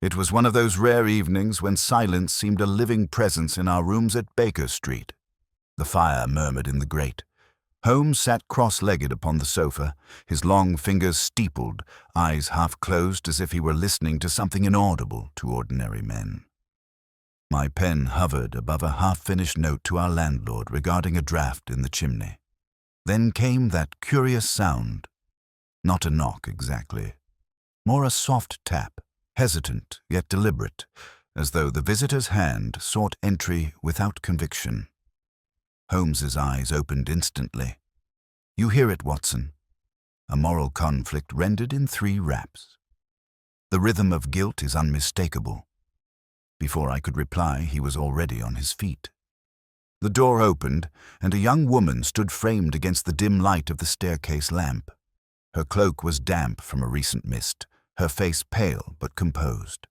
It was one of those rare evenings when silence seemed a living presence in our rooms at Baker Street. The fire murmured in the grate. Holmes sat cross-legged upon the sofa, his long fingers steepled, eyes half closed as if he were listening to something inaudible to ordinary men. My pen hovered above a half-finished note to our landlord regarding a draught in the chimney. Then came that curious sound. Not a knock exactly, more a soft tap, hesitant yet deliberate, as though the visitor's hand sought entry without conviction. Holmes's eyes opened instantly. "You hear it, Watson. A moral conflict rendered in 3 raps. The rhythm of guilt is unmistakable." Before I could reply, he was already on his feet. The door opened, and a young woman stood framed against the dim light of the staircase lamp. Her cloak was damp from a recent mist, her face pale but composed.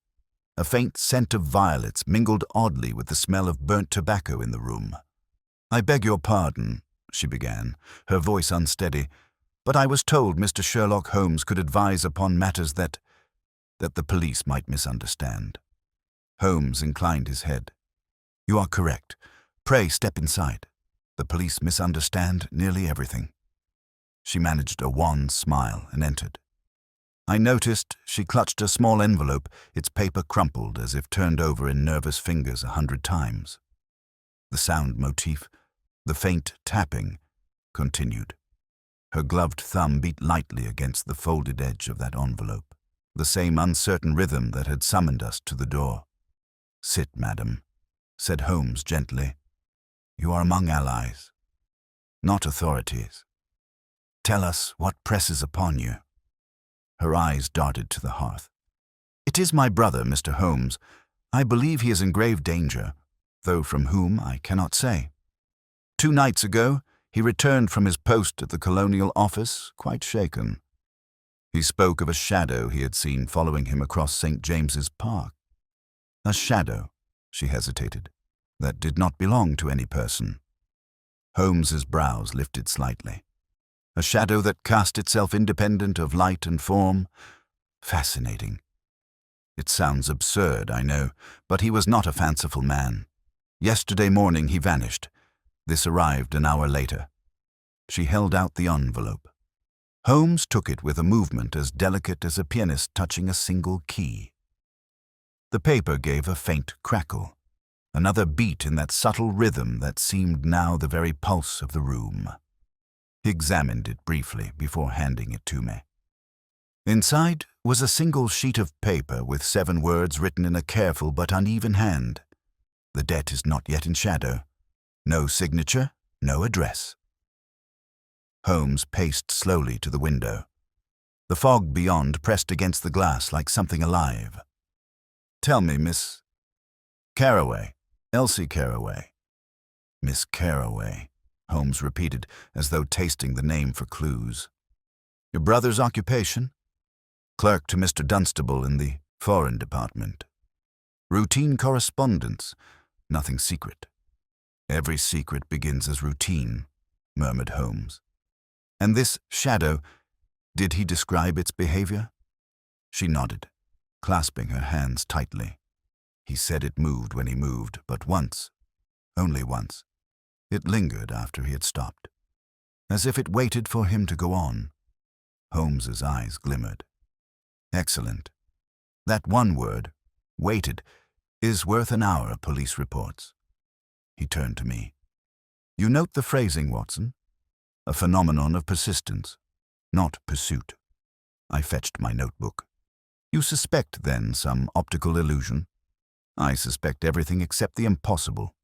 A faint scent of violets mingled oddly with the smell of burnt tobacco in the room. "I beg your pardon," she began, her voice unsteady, "but I was told Mr. Sherlock Holmes could advise upon matters that the police might misunderstand." Holmes inclined his head. "You are correct. Pray step inside. The police misunderstand nearly everything." She managed a wan smile and entered. I noticed she clutched a small envelope, its paper crumpled as if turned over in nervous fingers 100 times. The sound motif, the faint tapping, continued. Her gloved thumb beat lightly against the folded edge of that envelope, the same uncertain rhythm that had summoned us to the door. "Sit, madam," said Holmes gently. "You are among allies, not authorities. Tell us what presses upon you." Her eyes darted to the hearth. "It is my brother, Mr. Holmes. I believe he is in grave danger, though from whom I cannot say. 2 nights ago, he returned from his post at the Colonial Office, quite shaken. He spoke of a shadow he had seen following him across St. James's Park. A shadow," she hesitated, "that did not belong to any person." Holmes's brows lifted slightly. "A shadow that cast itself independent of light and form. Fascinating. It sounds absurd, I know, but he was not a fanciful man. Yesterday morning he vanished. This arrived an hour later." She held out the envelope. Holmes took it with a movement as delicate as a pianist touching a single key. The paper gave a faint crackle, another beat in that subtle rhythm that seemed now the very pulse of the room. He examined it briefly before handing it to me. Inside was a single sheet of paper with 7 words written in a careful but uneven hand. "The debt is not yet in shadow. No signature, no address." Holmes paced slowly to the window. The fog beyond pressed against the glass like something alive. "Tell me, Miss Carroway, Elsie Carroway." "Miss Carroway," Holmes repeated, as though tasting the name for clues. "Your brother's occupation?" "Clerk to Mr. Dunstable in the Foreign Department." "Routine correspondence, nothing secret." "Every secret begins as routine," murmured Holmes. "And this shadow, did he describe its behavior?" She nodded, clasping her hands tightly. "He said it moved when he moved, but once, only once. It lingered after he had stopped, as if it waited for him to go on." Holmes's eyes glimmered. "Excellent. That one word, waited, is worth an hour of police reports." He turned to me. "You note the phrasing, Watson? A phenomenon of persistence, not pursuit." I fetched my notebook. "You suspect, then, some optical illusion?" "I suspect everything except the impossible.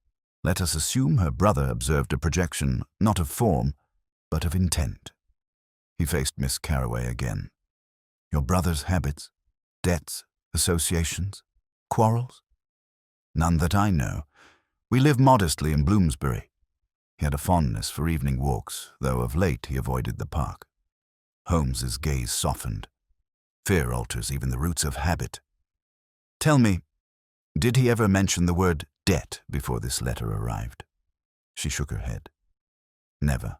Let us assume her brother observed a projection, not of form, but of intent." He faced Miss Carroway again. "Your brother's habits, debts, associations, quarrels?" "None that I know. We live modestly in Bloomsbury. He had a fondness for evening walks, though of late he avoided the park." Holmes's gaze softened. "Fear alters even the roots of habit. Tell me, did he ever mention the word debt before this letter arrived?" She shook her head. "Never."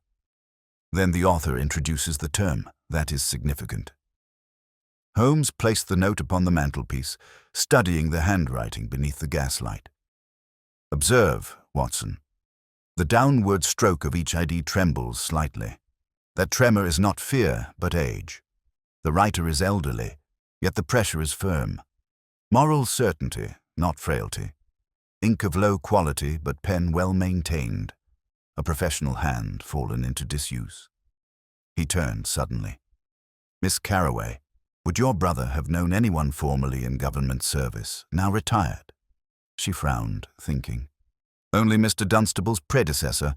"Then the author introduces the term. That is significant." Holmes placed the note upon the mantelpiece, studying the handwriting beneath the gaslight. "Observe, Watson. The downward stroke of each ID trembles slightly. That tremor is not fear, but age. The writer is elderly, yet the pressure is firm. Moral certainty, not frailty. Ink of low quality, but pen well maintained. A professional hand fallen into disuse." He turned suddenly. "Miss Carroway, would your brother have known anyone formerly in government service, now retired?" She frowned, thinking. "Only Mr. Dunstable's predecessor,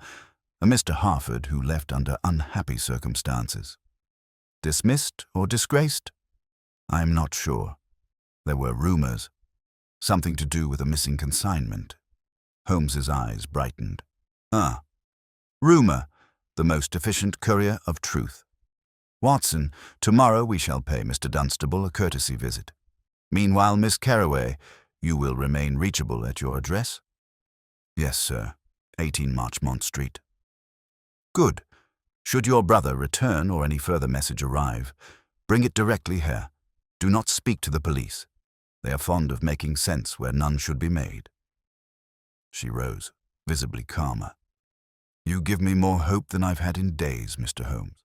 a Mr. Harford who left under unhappy circumstances. Dismissed or disgraced? I am not sure. There were rumors. Something to do with a missing consignment." Holmes's eyes brightened. "Ah, rumor, the most efficient courier of truth. Watson, tomorrow we shall pay Mr. Dunstable a courtesy visit. Meanwhile, Miss Carroway, you will remain reachable at your address?" "Yes, sir. 18 Marchmont Street." "Good. Should your brother return or any further message arrive, bring it directly here. Do not speak to the police. They are fond of making sense where none should be made." She rose, visibly calmer. "You give me more hope than I've had in days, Mr. Holmes."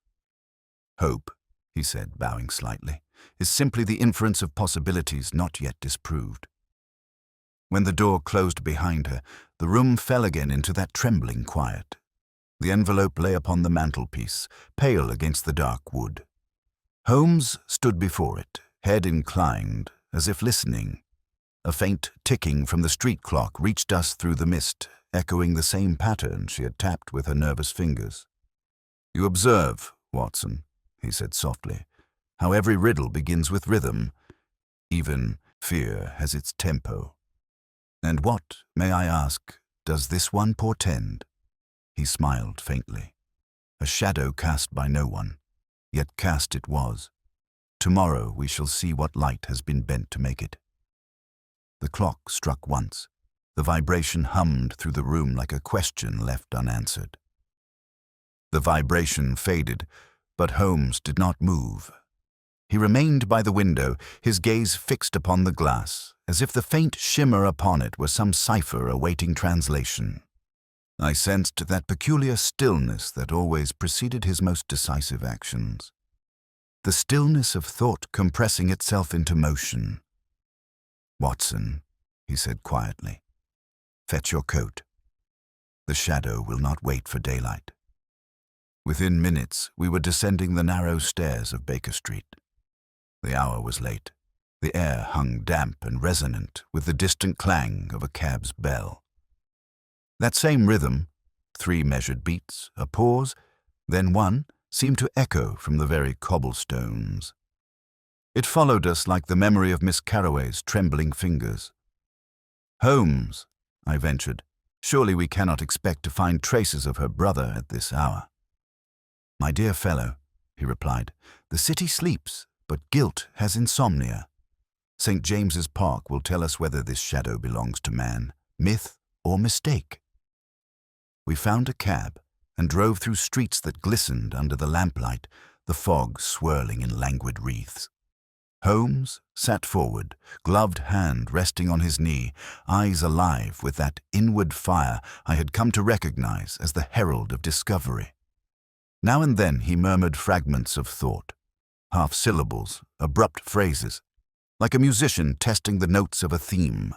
"Hope," he said, bowing slightly, "is simply the inference of possibilities not yet disproved." When the door closed behind her, the room fell again into that trembling quiet. The envelope lay upon the mantelpiece, pale against the dark wood. Holmes stood before it, head inclined, as if listening. A faint ticking from the street clock reached us through the mist, echoing the same pattern she had tapped with her nervous fingers. "You observe, Watson," he said softly, "how every riddle begins with rhythm. Even fear has its tempo. And what, may I ask, does this one portend?" He smiled faintly. "A shadow cast by no one, yet cast it was. Tomorrow we shall see what light has been bent to make it." The clock struck once. The vibration hummed through the room like a question left unanswered. The vibration faded, but Holmes did not move. He remained by the window, his gaze fixed upon the glass, as if the faint shimmer upon it were some cipher awaiting translation. I sensed that peculiar stillness that always preceded his most decisive actions. The stillness of thought compressing itself into motion. "Watson," he said quietly, "fetch your coat. The shadow will not wait for daylight." Within minutes, we were descending the narrow stairs of Baker Street. The hour was late. The air hung damp and resonant with the distant clang of a cab's bell. That same rhythm, 3 measured beats, a pause, then one, seemed to echo from the very cobblestones. It followed us like the memory of Miss Carroway's trembling fingers. "Holmes," I ventured, "surely we cannot expect to find traces of her brother at this hour." "My dear fellow," he replied, "the city sleeps, but guilt has insomnia. St. James's Park will tell us whether this shadow belongs to man, myth, or mistake." We found a cab and drove through streets that glistened under the lamplight, the fog swirling in languid wreaths. Holmes sat forward, gloved hand resting on his knee, eyes alive with that inward fire I had come to recognize as the herald of discovery. Now and then he murmured fragments of thought, half-syllables, abrupt phrases, like a musician testing the notes of a theme.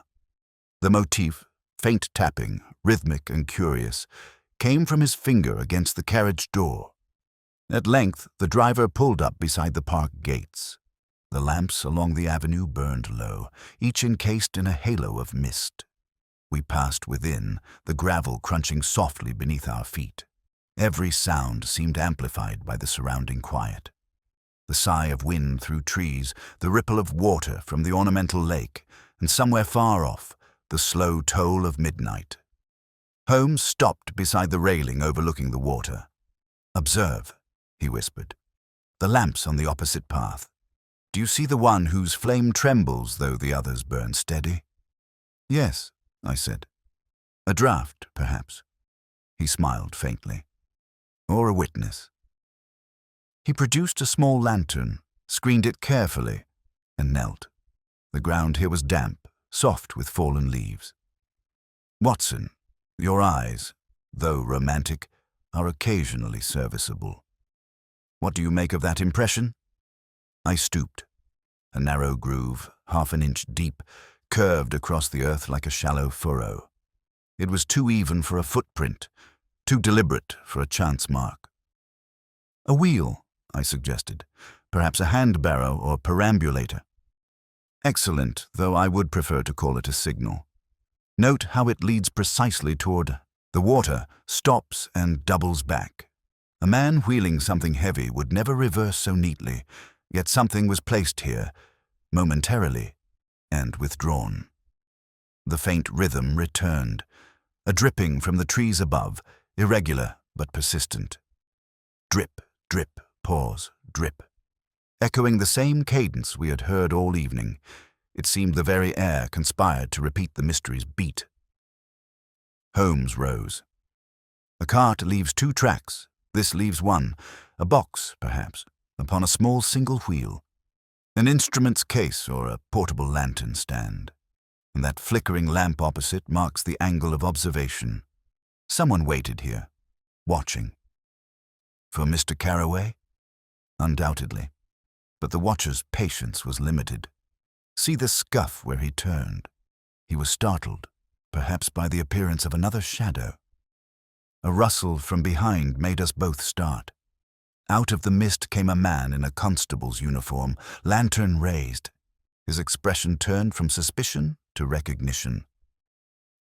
The motif, faint tapping, rhythmic and curious, came from his finger against the carriage door. At length, the driver pulled up beside the park gates. The lamps along the avenue burned low, each encased in a halo of mist. We passed within, the gravel crunching softly beneath our feet. Every sound seemed amplified by the surrounding quiet. The sigh of wind through trees, the ripple of water from the ornamental lake, and somewhere far off, the slow toll of midnight. Holmes stopped beside the railing overlooking the water. "Observe," he whispered, "the lamps on the opposite path. Do you see the one whose flame trembles though the others burn steady?" "Yes," I said. "A draught, perhaps." He smiled faintly. "Or a witness." He produced a small lantern, screened it carefully, and knelt. The ground here was damp, soft with fallen leaves. Watson, your eyes, though romantic, are occasionally serviceable. What do you make of that impression? I stooped. A narrow groove, half an inch deep, curved across the earth like a shallow furrow. It was too even for a footprint, too deliberate for a chance mark. A wheel, I suggested, perhaps a hand barrow or perambulator. Excellent, though I would prefer to call it a signal. Note how it leads precisely toward the water, stops and doubles back. A man wheeling something heavy would never reverse so neatly, yet something was placed here, momentarily, and withdrawn. The faint rhythm returned, a dripping from the trees above, irregular but persistent. Drip, drip, pause, drip. Echoing the same cadence we had heard all evening, it seemed the very air conspired to repeat the mystery's beat. Holmes rose. A cart leaves 2 tracks, this leaves 1, a box, perhaps, upon a small single wheel. An instrument's case or a portable lantern stand. And that flickering lamp opposite marks the angle of observation. Someone waited here, watching. For Mr. Carroway? Undoubtedly. But the watcher's patience was limited. See the scuff where he turned. He was startled, perhaps by the appearance of another shadow. A rustle from behind made us both start. Out of the mist came a man in a constable's uniform, lantern raised. His expression turned from suspicion to recognition.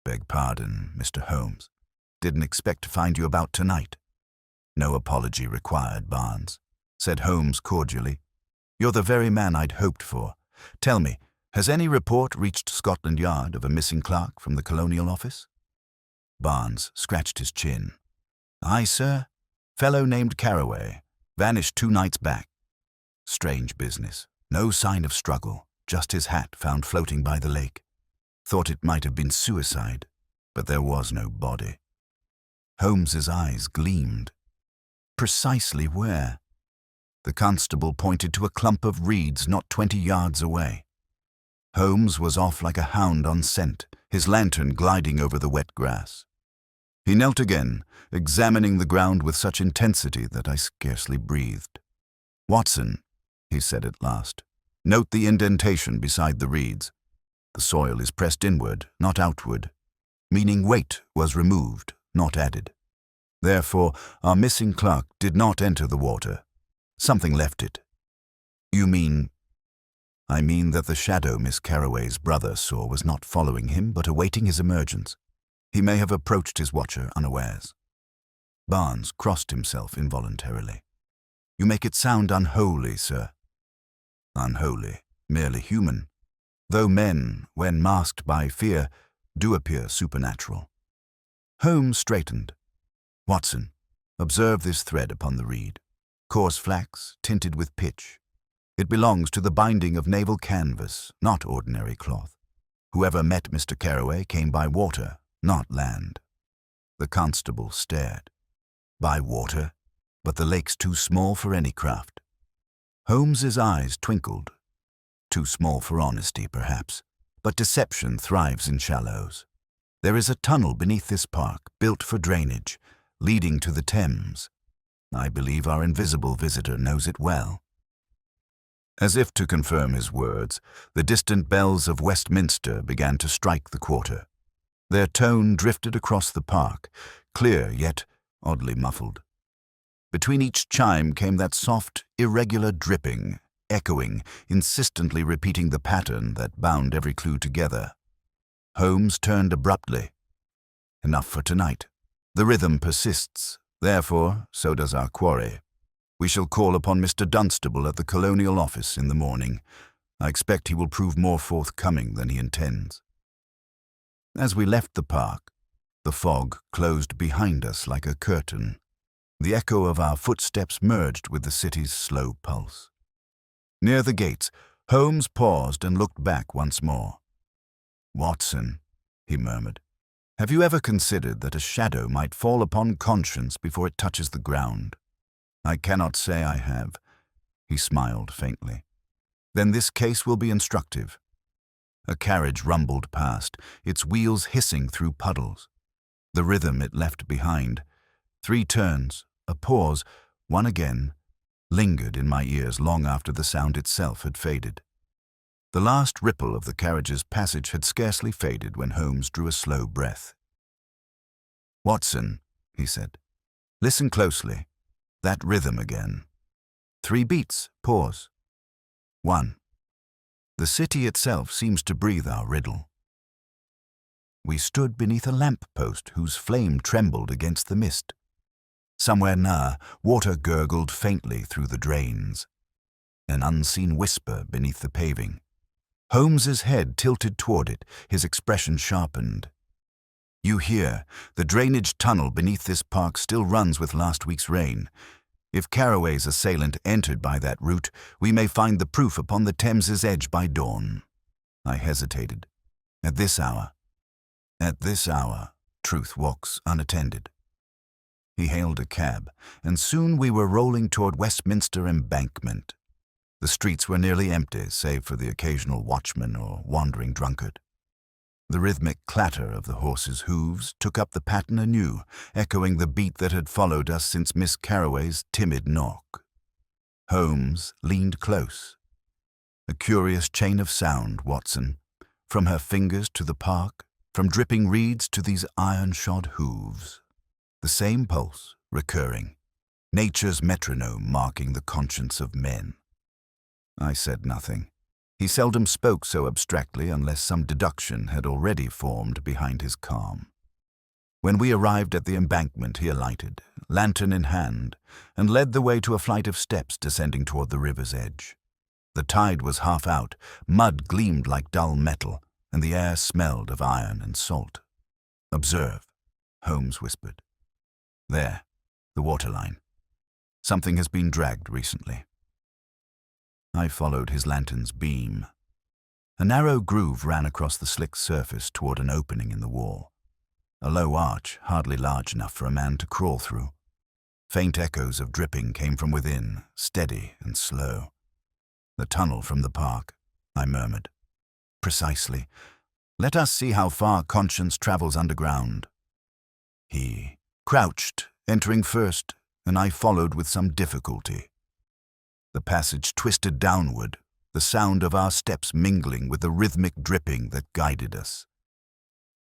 Beg pardon, Mr. Holmes. Didn't expect to find you about tonight. No apology required, Barnes, said Holmes cordially. You're the very man I'd hoped for. Tell me, has any report reached Scotland Yard of a missing clerk from the Colonial Office? Barnes scratched his chin. Aye, sir. Fellow named Carroway. Vanished 2 nights back. Strange business. No sign of struggle. Just his hat found floating by the lake. Thought it might have been suicide, but there was no body. Holmes's eyes gleamed. Precisely where? The constable pointed to a clump of reeds not 20 yards away. Holmes was off like a hound on scent, his lantern gliding over the wet grass. He knelt again, examining the ground with such intensity that I scarcely breathed. Watson, he said at last, note the indentation beside the reeds. The soil is pressed inward, not outward, meaning weight was removed, not added. Therefore, our missing clerk did not enter the water. Something left it. You mean? I mean that the shadow Miss Carroway's brother saw was not following him, but awaiting his emergence. He may have approached his watcher unawares. Barnes crossed himself involuntarily. You make it sound unholy, sir. Unholy, merely human, though men, when masked by fear, do appear supernatural. Holmes straightened. Watson, observe this thread upon the reed. Coarse flax, tinted with pitch. It belongs to the binding of naval canvas, not ordinary cloth. Whoever met Mr. Carroway came by water, not land. The constable stared. By water? But the lake's too small for any craft. Holmes's eyes twinkled. Too small for honesty, perhaps, but deception thrives in shallows. There is a tunnel beneath this park, built for drainage, leading to the Thames. I believe our invisible visitor knows it well. As if to confirm his words, the distant bells of Westminster began to strike the quarter. Their tone drifted across the park, clear yet oddly muffled. Between each chime came that soft, irregular dripping, echoing, insistently repeating the pattern that bound every clue together. Holmes turned abruptly. Enough for tonight. The rhythm persists. Therefore, so does our quarry. We shall call upon Mr. Dunstable at the Colonial Office in the morning. I expect he will prove more forthcoming than he intends. As we left the park, the fog closed behind us like a curtain. The echo of our footsteps merged with the city's slow pulse. Near the gates, Holmes paused and looked back once more. Watson, he murmured, have you ever considered that a shadow might fall upon conscience before it touches the ground? I cannot say I have. He smiled faintly. Then this case will be instructive. A carriage rumbled past, its wheels hissing through puddles. The rhythm it left behind, 3 turns, a pause, one again, lingered in my ears long after the sound itself had faded. The last ripple of the carriage's passage had scarcely faded when Holmes drew a slow breath. "Watson," he said, "listen closely. That rhythm again. 3 beats, pause. 1. The city itself seems to breathe our riddle." We stood beneath a lamp-post whose flame trembled against the mist. Somewhere near, water gurgled faintly through the drains. An unseen whisper beneath the paving. Holmes's head tilted toward it, his expression sharpened. "You hear, the drainage tunnel beneath this park still runs with last week's rain. If Carraway's assailant entered by that route, we may find the proof upon the Thames's edge by dawn." I hesitated. At this hour, truth walks unattended. He hailed a cab, and soon we were rolling toward Westminster Embankment. The streets were nearly empty, save for the occasional watchman or wandering drunkard. The rhythmic clatter of the horses' hooves took up the pattern anew, echoing the beat that had followed us since Miss Carraway's timid knock. Holmes leaned close. A curious chain of sound, Watson, from her fingers to the park, from dripping reeds to these iron-shod hooves. The same pulse, recurring, nature's metronome marking the conscience of men. I said nothing. He seldom spoke so abstractly unless some deduction had already formed behind his calm. When we arrived at the embankment, he alighted, lantern in hand, and led the way to a flight of steps descending toward the river's edge. The tide was half out, mud gleamed like dull metal, and the air smelled of iron and salt. "Observe," Holmes whispered. "There, the waterline. Something has been dragged recently." I followed his lantern's beam. A narrow groove ran across the slick surface toward an opening in the wall. A low arch, hardly large enough for a man to crawl through. Faint echoes of dripping came from within, steady and slow. "The tunnel from the park," I murmured. "Precisely. Let us see how far conscience travels underground." He crouched, entering first, and I followed with some difficulty. The passage twisted downward, the sound of our steps mingling with the rhythmic dripping that guided us.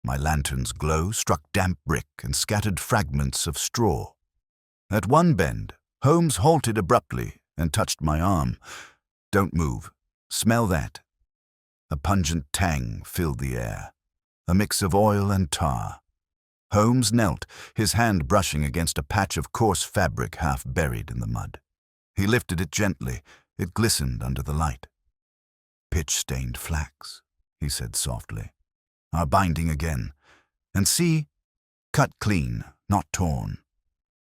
My lantern's glow struck damp brick and scattered fragments of straw. At one bend, Holmes halted abruptly and touched my arm. "Don't move. Smell that." A pungent tang filled the air, a mix of oil and tar. Holmes knelt, his hand brushing against a patch of coarse fabric half buried in the mud. He lifted it gently. It glistened under the light. "Pitch-stained flax," he said softly. "Our binding again. And see, cut clean, not torn.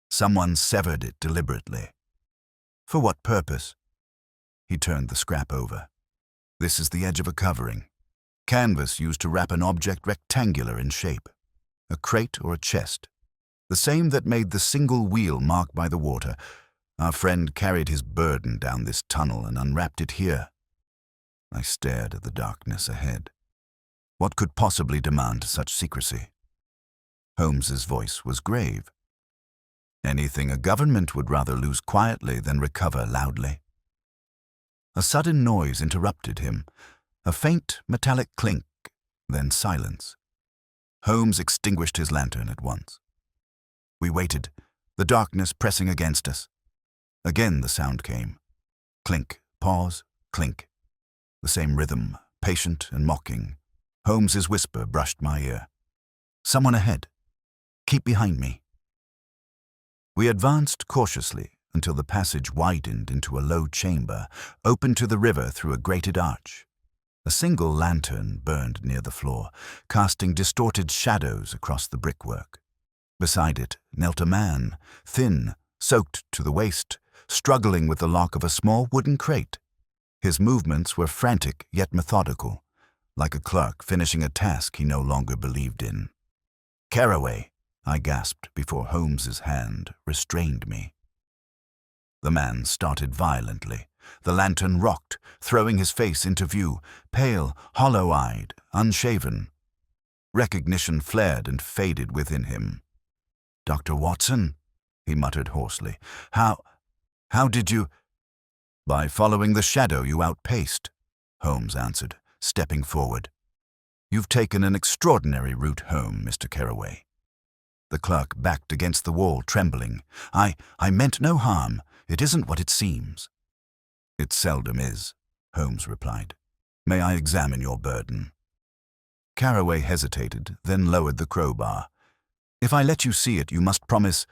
Someone severed it deliberately." "For what purpose?" He turned the scrap over. "This is the edge of a covering. Canvas used to wrap an object rectangular in shape. A crate or a chest. The same that made the single wheel marked by the water. Our friend carried his burden down this tunnel and unwrapped it here." I stared at the darkness ahead. What could possibly demand such secrecy? Holmes's voice was grave. "Anything a government would rather lose quietly than recover loudly." A sudden noise interrupted him, a faint metallic clink, then silence. Holmes extinguished his lantern at once. We waited, the darkness pressing against us. Again the sound came. Clink, pause, clink. The same rhythm, patient and mocking. Holmes's whisper brushed my ear. "Someone ahead. Keep behind me." We advanced cautiously until the passage widened into a low chamber, open to the river through a grated arch. A single lantern burned near the floor, casting distorted shadows across the brickwork. Beside it knelt a man, thin, soaked to the waist, struggling with the lock of a small wooden crate. His movements were frantic yet methodical, like a clerk finishing a task he no longer believed in. "Carraway," I gasped before Holmes's hand restrained me. The man started violently, The lantern rocked, throwing his face into view, pale, hollow-eyed, unshaven. Recognition flared and faded within him. "Dr. Watson?" he muttered hoarsely. How did you—" "By following the shadow you outpaced," Holmes answered, stepping forward. "You've taken an extraordinary route home, Mr. Carraway." The clerk backed against the wall, trembling. I meant no harm. It isn't what it seems." "It seldom is," Holmes replied. "May I examine your burden?" Carraway hesitated, then lowered the crowbar. "If I let you see it, you must promise—"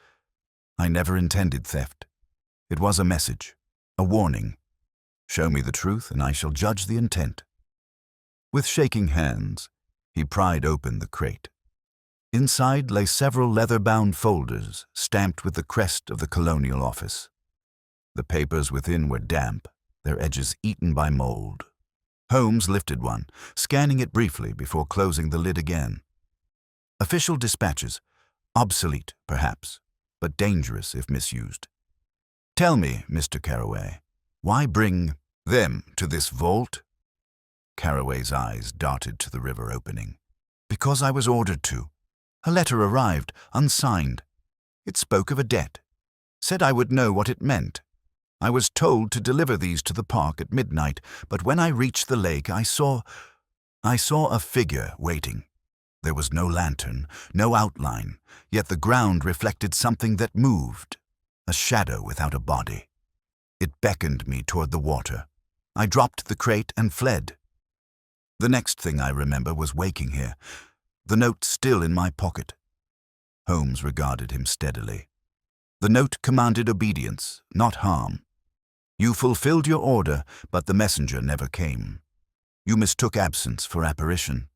"I never intended theft. It was a message, a warning. Show me the truth, and I shall judge the intent." With shaking hands, he pried open the crate. Inside lay several leather-bound folders, stamped with the crest of the Colonial Office. The papers within were damp, their edges eaten by mold. Holmes lifted one, scanning it briefly before closing the lid again. Official dispatches, obsolete, perhaps, but dangerous if misused. "Tell me, Mr. Carraway, why bring them to this vault?" Carraway's eyes darted to the river opening. "Because I was ordered to. A letter arrived, unsigned. It spoke of a debt. Said I would know what it meant. I was told to deliver these to the park at midnight, but when I reached the lake, I saw a figure waiting. There was no lantern, no outline, yet the ground reflected something that moved, a shadow without a body. It beckoned me toward the water. I dropped the crate and fled. The next thing I remember was waking here, the note still in my pocket." Holmes regarded him steadily. "The note commanded obedience, not harm. You fulfilled your order, but the messenger never came. You mistook absence for apparition."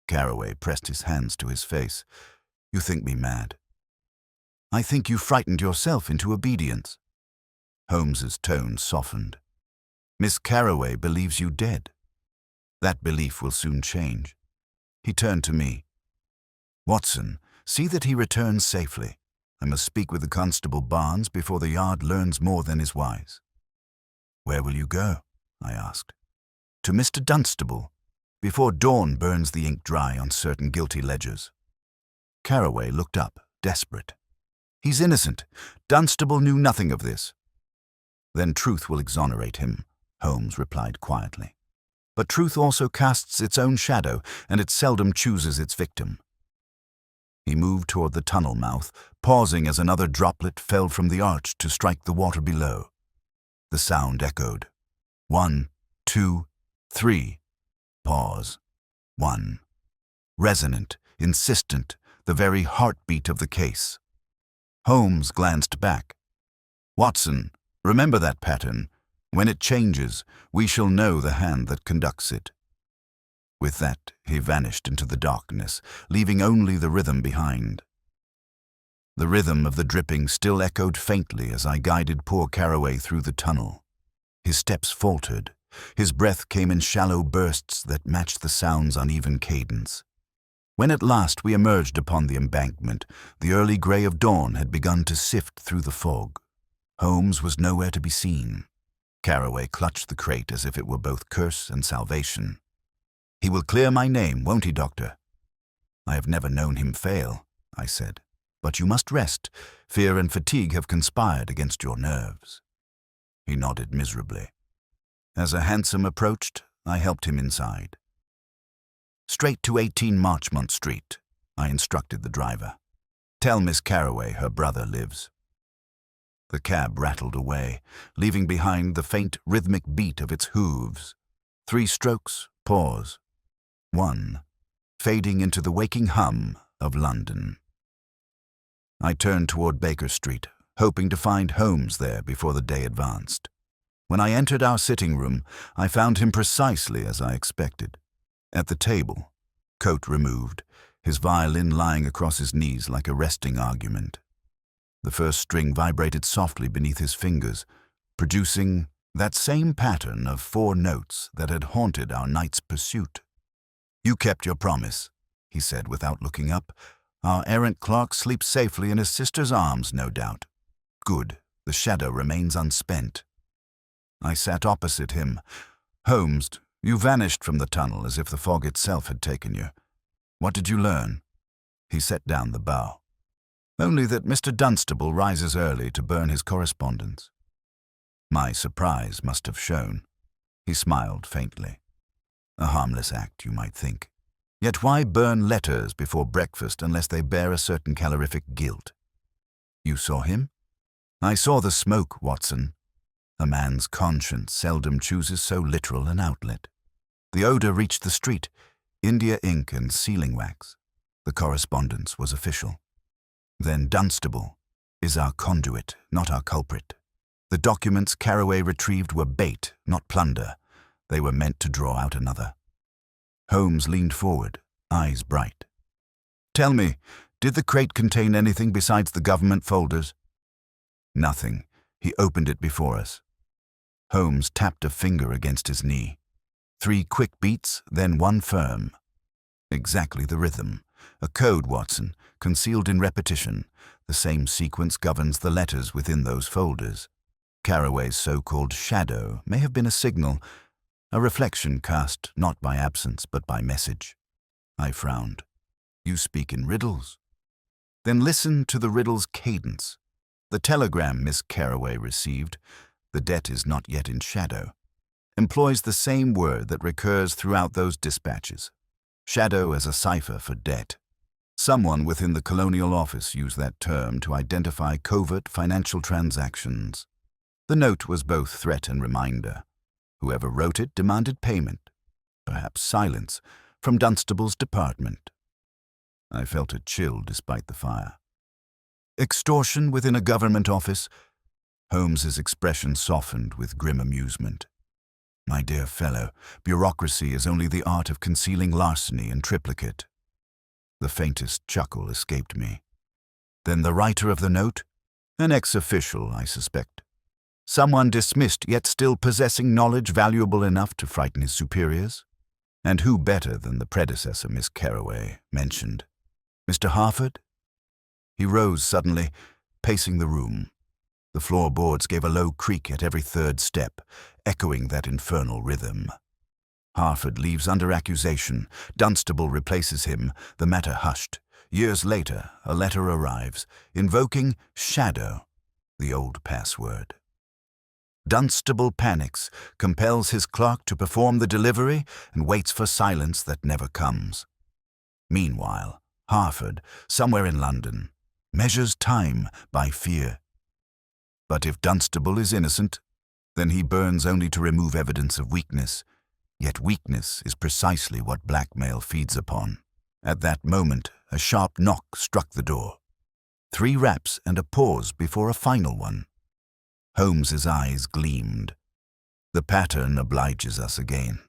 Carraway pressed his hands to his face. "You think me mad." "I think you frightened yourself into obedience." Holmes's tone softened. "Miss Carraway believes you dead. That belief will soon change." He turned to me. "Watson, see that he returns safely. I must speak with the Constable Barnes before the yard learns more than is wise." "Where will you go?" I asked. "To Mr. Dunstable, before dawn burns the ink dry on certain guilty ledgers." Carraway looked up, desperate. "He's innocent. Dunstable knew nothing of this." "Then truth will exonerate him," Holmes replied quietly. "But truth also casts its own shadow, and it seldom chooses its victim." He moved toward the tunnel mouth, pausing as another droplet fell from the arch to strike the water below. The sound echoed. 1, 2, 3. Pause. 1. Resonant, insistent, the very heartbeat of the case. Holmes glanced back. "Watson, remember that pattern. When it changes, we shall know the hand that conducts it." With that, he vanished into the darkness, leaving only the rhythm behind. The rhythm of the dripping still echoed faintly as I guided poor Carraway through the tunnel. His steps faltered. His breath came in shallow bursts that matched the sound's uneven cadence. When at last we emerged upon the embankment, the early gray of dawn had begun to sift through the fog. Holmes was nowhere to be seen. Carraway clutched the crate as if it were both curse and salvation. "He will clear my name, won't he, Doctor?" "I have never known him fail," I said. "But you must rest. Fear and fatigue have conspired against your nerves." He nodded miserably. As a hansom approached, I helped him inside. "Straight to 18 Marchmont Street," I instructed the driver. "Tell Miss Carraway her brother lives." The cab rattled away, leaving behind the faint rhythmic beat of its hooves. 3 strokes, pause. 1, fading into the waking hum of London. I turned toward Baker Street, hoping to find Holmes there before the day advanced. When I entered our sitting room, I found him precisely as I expected. At the table, coat removed, his violin lying across his knees like a resting argument. The first string vibrated softly beneath his fingers, producing that same pattern of 4 notes that had haunted our night's pursuit. "You kept your promise," he said without looking up. "Our errant clerk sleeps safely in his sister's arms, no doubt. Good, the shadow remains unspent." I sat opposite him. Holmes, you vanished from the tunnel as if the fog itself had taken you. What did you learn? He set down the bow. Only that Mr. Dunstable rises early to burn his correspondence. My surprise must have shown. He smiled faintly. A harmless act, you might think. Yet why burn letters before breakfast unless they bear a certain calorific guilt? You saw him? I saw the smoke, Watson. A man's conscience seldom chooses so literal an outlet. The odor reached the street, India ink and sealing wax. The correspondence was official. Then Dunstable is our conduit, not our culprit. The documents Carraway retrieved were bait, not plunder. They were meant to draw out another. Holmes leaned forward, eyes bright. Tell me, did the crate contain anything besides the government folders? Nothing. He opened it before us. Holmes tapped a finger against his knee. 3 quick beats, then 1 firm. Exactly the rhythm. A code, Watson, concealed in repetition. The same sequence governs the letters within those folders. Carraway's so-called shadow may have been a signal, a reflection cast not by absence but by message. I frowned. You speak in riddles. Then listen to the riddle's cadence. The telegram Miss Carraway received, the debt is not yet in shadow, employs the same word that recurs throughout those dispatches. Shadow as a cipher for debt. Someone within the Colonial Office used that term to identify covert financial transactions. The note was both threat and reminder. Whoever wrote it demanded payment, perhaps silence, from Dunstable's department. I felt a chill despite the fire. Extortion within a government office? Holmes's expression softened with grim amusement. My dear fellow, bureaucracy is only the art of concealing larceny in triplicate. The faintest chuckle escaped me. Then the writer of the note? An ex-official, I suspect. Someone dismissed yet still possessing knowledge valuable enough to frighten his superiors? And who better than the predecessor Miss Carraway mentioned? Mr. Harford? He rose suddenly, pacing the room. The floorboards gave a low creak at every third step, echoing that infernal rhythm. Harford leaves under accusation. Dunstable replaces him. The matter hushed. Years later, a letter arrives, invoking shadow, the old password. Dunstable panics, compels his clerk to perform the delivery, and waits for silence that never comes. Meanwhile, Harford, somewhere in London, measures time by fear. But if Dunstable is innocent, then he burns only to remove evidence of weakness. Yet weakness is precisely what blackmail feeds upon. At that moment, a sharp knock struck the door. 3 raps and a pause before a final one. Holmes's eyes gleamed. The pattern obliges us again.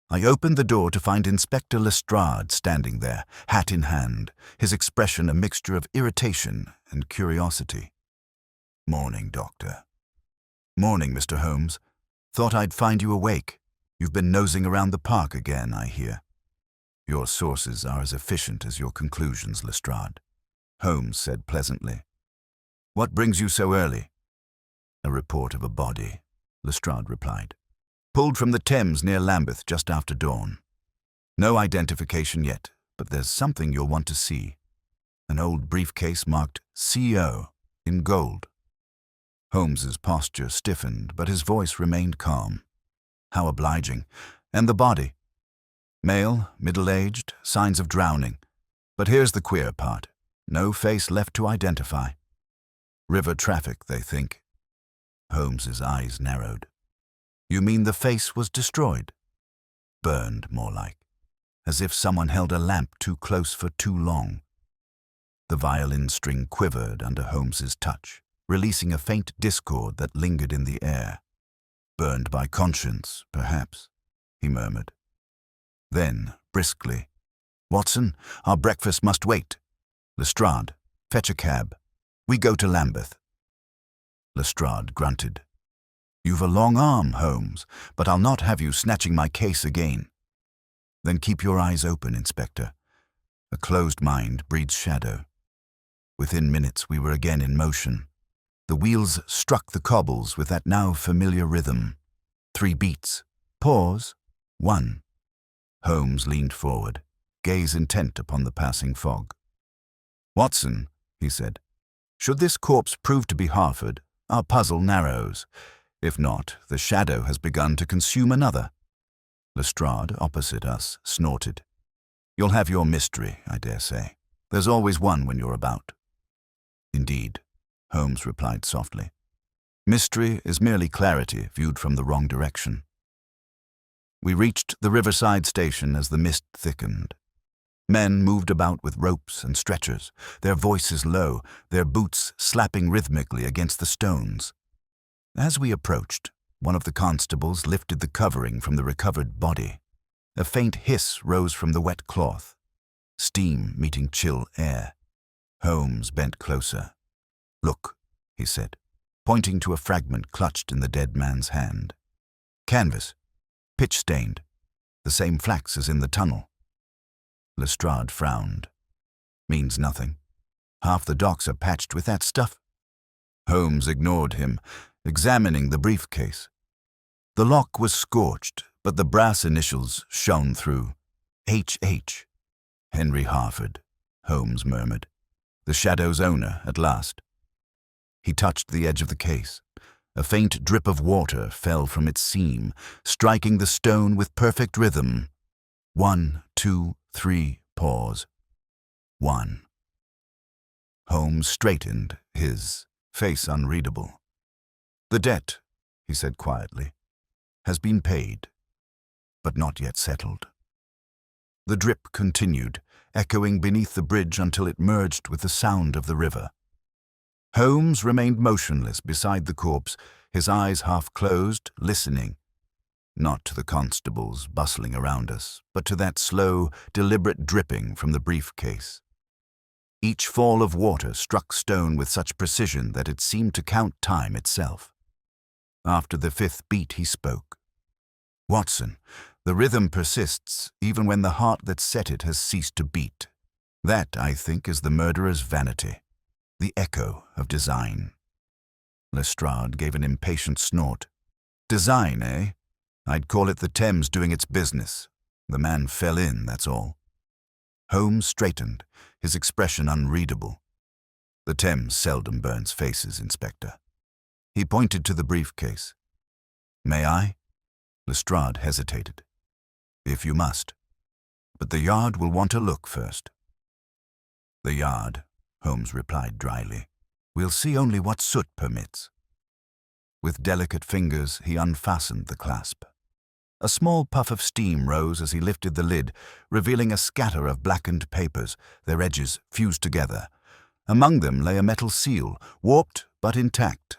I opened the door to find Inspector Lestrade standing there, hat in hand, his expression a mixture of irritation and curiosity. Morning, Doctor. Morning, Mr. Holmes. Thought I'd find you awake. You've been nosing around the park again, I hear. Your sources are as efficient as your conclusions, Lestrade, Holmes said pleasantly. What brings you so early? A report of a body, Lestrade replied. Pulled from the Thames near Lambeth just after dawn. No identification yet, but there's something you'll want to see. An old briefcase marked CO in gold. Holmes's posture stiffened, but his voice remained calm. How obliging. And the body? Male, middle-aged, signs of drowning. But here's the queer part. No face left to identify. River traffic, they think. Holmes's eyes narrowed. You mean the face was destroyed? Burned, more like. As if someone held a lamp too close for too long. The violin string quivered under Holmes's touch, releasing a faint discord that lingered in the air. Burned by conscience, perhaps, he murmured. Then, briskly, Watson, our breakfast must wait. Lestrade, fetch a cab. We go to Lambeth. Lestrade grunted. You've a long arm, Holmes, but I'll not have you snatching my case again. Then keep your eyes open, Inspector. A closed mind breeds shadow. Within minutes we were again in motion. The wheels struck the cobbles with that now familiar rhythm. 3 beats. Pause. 1. Holmes leaned forward, gaze intent upon the passing fog. "Watson," he said, "should this corpse prove to be Harford, our puzzle narrows. If not, the shadow has begun to consume another." Lestrade, opposite us, snorted. "You'll have your mystery, I dare say. There's always one when you're about." "Indeed," Holmes replied softly. "Mystery is merely clarity viewed from the wrong direction." We reached the riverside station as the mist thickened. Men moved about with ropes and stretchers, their voices low, their boots slapping rhythmically against the stones. As we approached, one of the constables lifted the covering from the recovered body. A faint hiss rose from the wet cloth, steam meeting chill air. Holmes bent closer. "Look," he said, pointing to a fragment clutched in the dead man's hand. "Canvas, pitch-stained, the same flax as in the tunnel." Lestrade frowned. "Means nothing. Half the docks are patched with that stuff." Holmes ignored him, examining the briefcase. The lock was scorched, but the brass initials shone through. "H.H. Henry Harford," Holmes murmured. "The shadow's owner, at last." He touched the edge of the case. A faint drip of water fell from its seam, striking the stone with perfect rhythm. 1, 2, 3, pause. 1. Holmes straightened, his face unreadable. "The debt," he said quietly, "has been paid, but not yet settled." The drip continued, echoing beneath the bridge until it merged with the sound of the river. Holmes remained motionless beside the corpse, his eyes half closed, listening. Not to the constables bustling around us, but to that slow, deliberate dripping from the briefcase. Each fall of water struck stone with such precision that it seemed to count time itself. After the 5th beat, he spoke. "Watson, the rhythm persists even when the heart that set it has ceased to beat. That, I think, is the murderer's vanity, the echo of design." Lestrade gave an impatient snort. "Design, eh? I'd call it the Thames doing its business. The man fell in, that's all." Holmes straightened, his expression unreadable. "The Thames seldom burns faces, Inspector." He pointed to the briefcase. "May I?" Lestrade hesitated. "If you must. But the Yard will want a look first." "The Yard," Holmes replied dryly. "We'll see only what soot permits." With delicate fingers, he unfastened the clasp. A small puff of steam rose as he lifted the lid, revealing a scatter of blackened papers, their edges fused together. Among them lay a metal seal, warped but intact,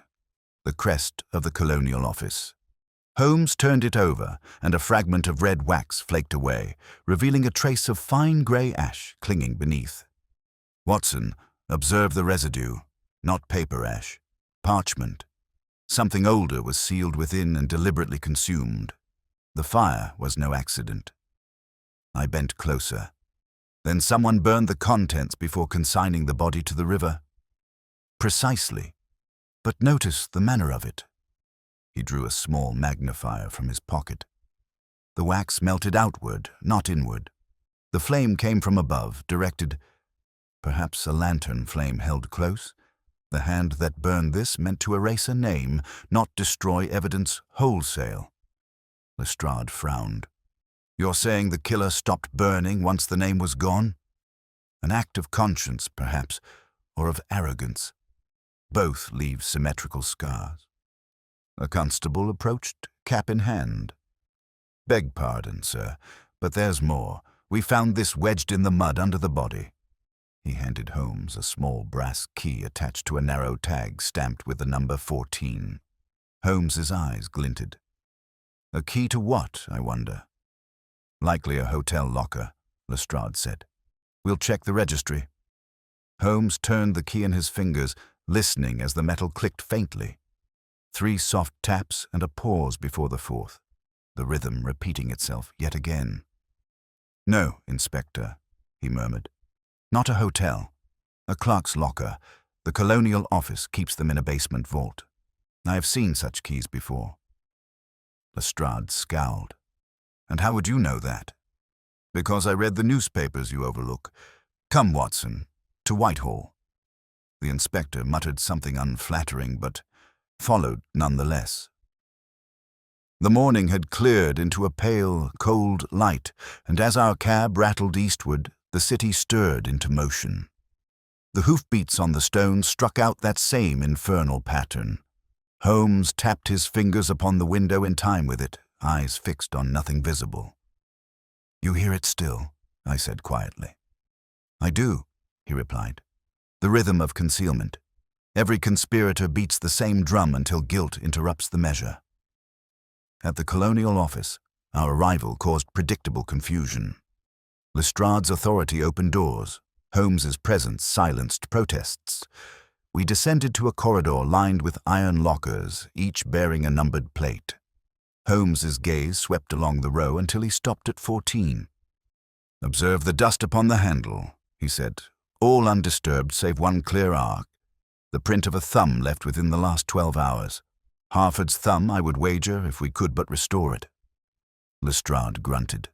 the crest of the Colonial Office. Holmes turned it over, and a fragment of red wax flaked away, revealing a trace of fine grey ash clinging beneath. "Watson, observe the residue. Not paper ash. Parchment. Something older was sealed within and deliberately consumed. The fire was no accident." I bent closer. "Then someone burned the contents before consigning the body to the river?" "Precisely. But notice the manner of it." He drew a small magnifier from his pocket. The wax melted outward, not inward. The flame came from above, directed. Perhaps a lantern flame held close. The hand that burned this meant to erase a name, not destroy evidence wholesale. Lestrade frowned. "You're saying the killer stopped burning once the name was gone?" "An act of conscience, perhaps, or of arrogance. Both leave symmetrical scars." A constable approached, cap in hand. "Beg pardon, sir, but there's more. We found this wedged in the mud under the body." He handed Holmes a small brass key attached to a narrow tag stamped with the number 14. Holmes's eyes glinted. "A key to what, I wonder?" "Likely a hotel locker," Lestrade said. "We'll check the registry." Holmes turned the key in his fingers, listening as the metal clicked faintly. 3 soft taps and a pause before the 4th, the rhythm repeating itself yet again. "No, Inspector," he murmured. "Not a hotel. A clerk's locker. The Colonial Office keeps them in a basement vault. I have seen such keys before. Lestrade scowled. And how would you know that? Because I read the newspapers you overlook. Come, Watson, to Whitehall. The inspector muttered something unflattering, but followed nonetheless. The morning had cleared into a pale, cold light, and as our cab rattled eastward, the city stirred into motion. The hoofbeats on the stone struck out that same infernal pattern. Holmes tapped his fingers upon the window in time with it, eyes fixed on nothing visible. "You hear it still?" I said quietly. "I do," he replied. "The rhythm of concealment. Every conspirator beats the same drum until guilt interrupts the measure." At the Colonial Office, our arrival caused predictable confusion. Lestrade's authority opened doors. Holmes's presence silenced protests. We descended to a corridor lined with iron lockers, each bearing a numbered plate. Holmes's gaze swept along the row until he stopped at 14. "Observe the dust upon the handle," he said, "all undisturbed save one clear arc, the print of a thumb left within the last 12 hours. Harford's thumb, I would wager, if we could but restore it." Lestrade grunted.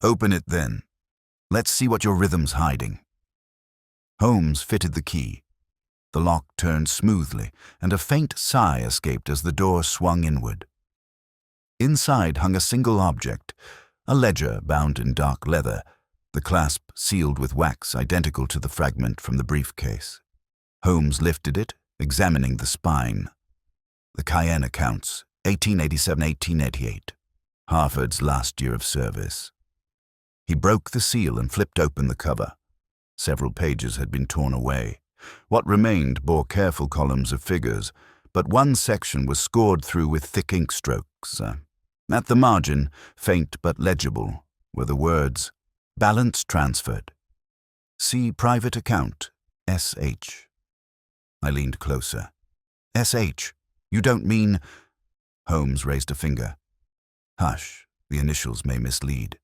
"Open it then. Let's see what your rhythm's hiding." Holmes fitted the key. The lock turned smoothly, and a faint sigh escaped as the door swung inward. Inside hung a single object, a ledger bound in dark leather, the clasp sealed with wax identical to the fragment from the briefcase. Holmes lifted it, examining the spine. The Cayenne accounts, 1887-1888, Harford's last year of service. He broke the seal and flipped open the cover. Several pages had been torn away. What remained bore careful columns of figures, but one section was scored through with thick ink strokes. At the margin, faint but legible, were the words, "Balance transferred. See private account, S.H." I leaned closer. "S.H. You don't mean—" Holmes raised a finger. "Hush, the initials may mislead.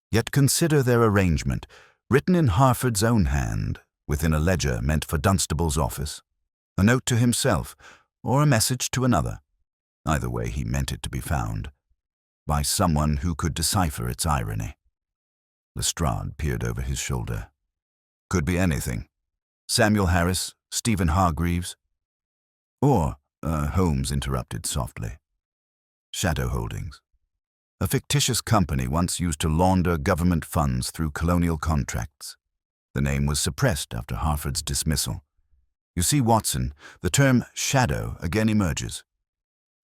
Yet consider their arrangement, written in Harford's own hand, within a ledger meant for Dunstable's office, a note to himself, or a message to another. Either way, he meant it to be found, by someone who could decipher its irony." Lestrade peered over his shoulder. "Could be anything. Samuel Harris, Stephen Hargreaves. Or," Holmes interrupted softly, "Shadow Holdings. A fictitious company once used to launder government funds through colonial contracts. The name was suppressed after Harford's dismissal. You see, Watson, the term shadow again emerges.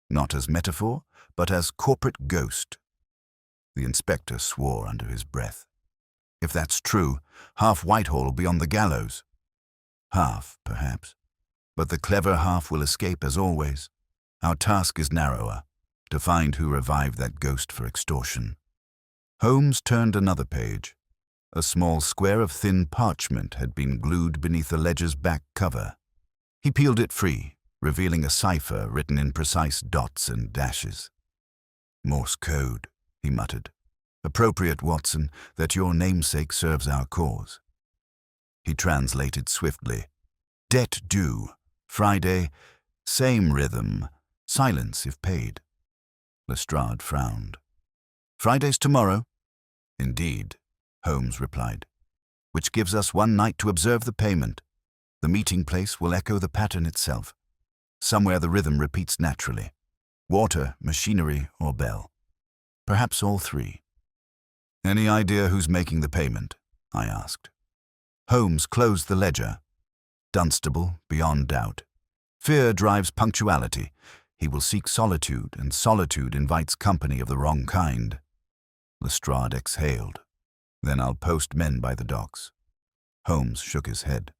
Not as metaphor, but as corporate ghost." The inspector swore under his breath. "If that's true, half Whitehall will be on the gallows." "Half, perhaps. But the clever half will escape as always. Our task is narrower, to find who revived that ghost for extortion." Holmes turned another page. A small square of thin parchment had been glued beneath the ledger's back cover. He peeled it free, revealing a cipher written in precise dots and dashes. "Morse code," he muttered. "Appropriate, Watson, that your namesake serves our cause." He translated swiftly. "Debt due. Friday. Same rhythm. Silence if paid." Lestrade frowned. "Friday's tomorrow?" "Indeed," Holmes replied, "which gives us one night to observe the payment. The meeting place will echo the pattern itself. Somewhere the rhythm repeats naturally. Water, machinery, or bell. Perhaps all three." "Any idea who's making the payment?" I asked. Holmes closed the ledger. "Dunstable, beyond doubt. Fear drives punctuality. He will seek solitude, and solitude invites company of the wrong kind." Lestrade exhaled. "Then I'll post men by the docks." Holmes shook his head.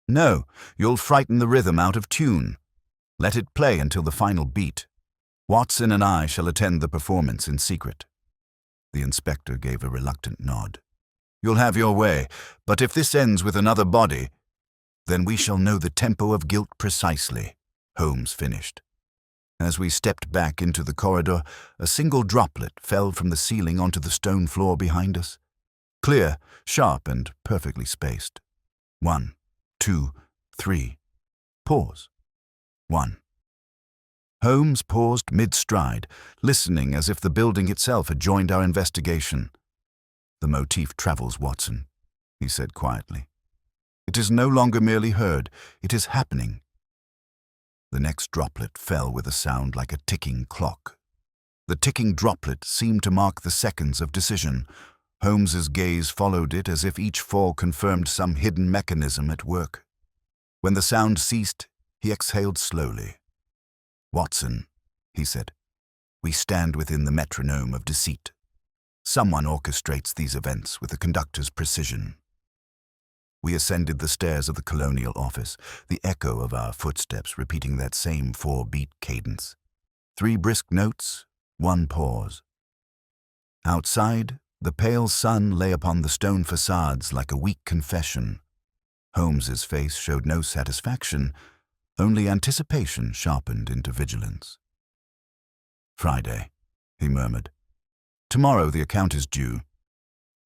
"No, you'll frighten the rhythm out of tune. Let it play until the final beat. Watson and I shall attend the performance in secret." The inspector gave a reluctant nod. "You'll have your way, but if this ends with another body—" "Then we shall know the tempo of guilt precisely," Holmes finished. As we stepped back into the corridor, a single droplet fell from the ceiling onto the stone floor behind us. Clear, sharp, and perfectly spaced. 1, 2, 3. Pause. 1. Holmes paused mid-stride, listening as if the building itself had joined our investigation. "The motif travels, Watson," he said quietly. "It is no longer merely heard, it is happening." The next droplet fell with a sound like a ticking clock. The ticking droplet seemed to mark the seconds of decision. Holmes's gaze followed it as if each fall confirmed some hidden mechanism at work. When the sound ceased, he exhaled slowly. "Watson," he said, "we stand within the metronome of deceit. Someone orchestrates these events with the conductor's precision." We ascended the stairs of the colonial office, the echo of our footsteps repeating that same 4-beat cadence. 3 brisk notes, 1 pause. Outside, the pale sun lay upon the stone facades like a weak confession. Holmes's face showed no satisfaction, only anticipation sharpened into vigilance. "Friday," he murmured. "Tomorrow the account is due.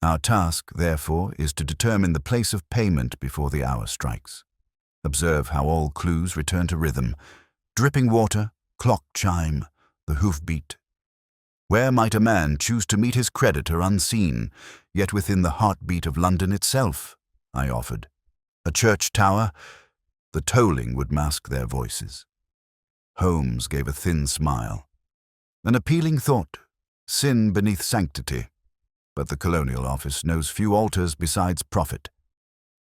Our task, therefore, is to determine the place of payment before the hour strikes. Observe how all clues return to rhythm. Dripping water, clock chime, the hoofbeat. Where might a man choose to meet his creditor unseen, yet within the heartbeat of London itself?" I offered. "A church tower? The tolling would mask their voices." Holmes gave a thin smile. "An appealing thought. Sin beneath sanctity. But the colonial office knows few altars besides profit.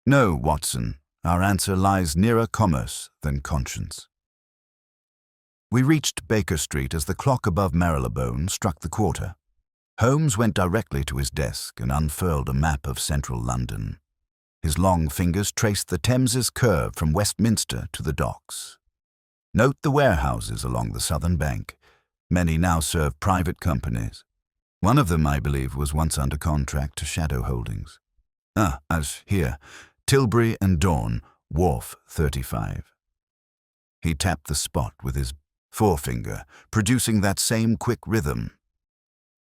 No, Watson, our answer lies nearer commerce than conscience." We reached Baker Street as the clock above Marylebone struck the quarter. Holmes went directly to his desk and unfurled a map of central London. His long fingers traced the Thames's curve from Westminster to the docks. "Note the warehouses along the southern bank. Many now serve private companies. One of them, I believe, was once under contract to Shadow Holdings. As here, Tilbury and Dawn, Wharf 35. He tapped the spot with his forefinger, producing that same quick rhythm.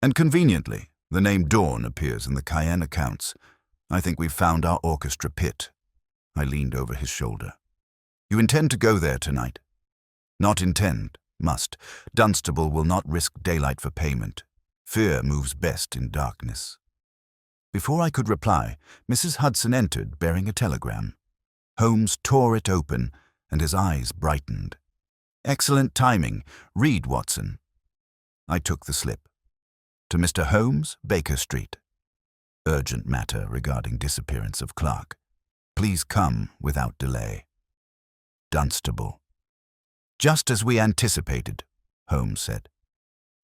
"And conveniently, the name Dawn appears in the Cayenne accounts. I think we've found our orchestra pit." I leaned over his shoulder. "You intend to go there tonight?" "Not intend, must. Dunstable will not risk daylight for payment. Fear moves best in darkness." Before I could reply, Mrs. Hudson entered bearing a telegram. Holmes tore it open, and his eyes brightened. "Excellent timing. Read, Watson." I took the slip. "To Mr. Holmes, Baker Street. Urgent matter regarding disappearance of clerk. Please come without delay. Dunstable." "Just as we anticipated," Holmes said.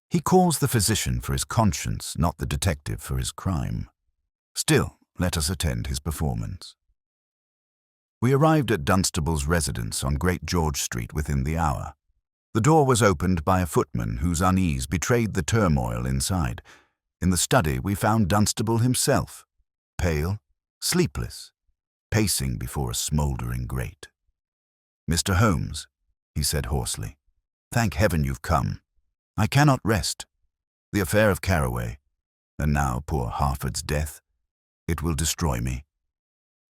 "He calls the physician for his conscience, not the detective for his crime. Still, let us attend his performance." We arrived at Dunstable's residence on Great George Street within the hour. The door was opened by a footman whose unease betrayed the turmoil inside. In the study we found Dunstable himself, pale, sleepless, pacing before a smouldering grate. "Mr. Holmes," he said hoarsely, "thank heaven you've come. I cannot rest. The affair of Carraway, and now poor Harford's death, it will destroy me."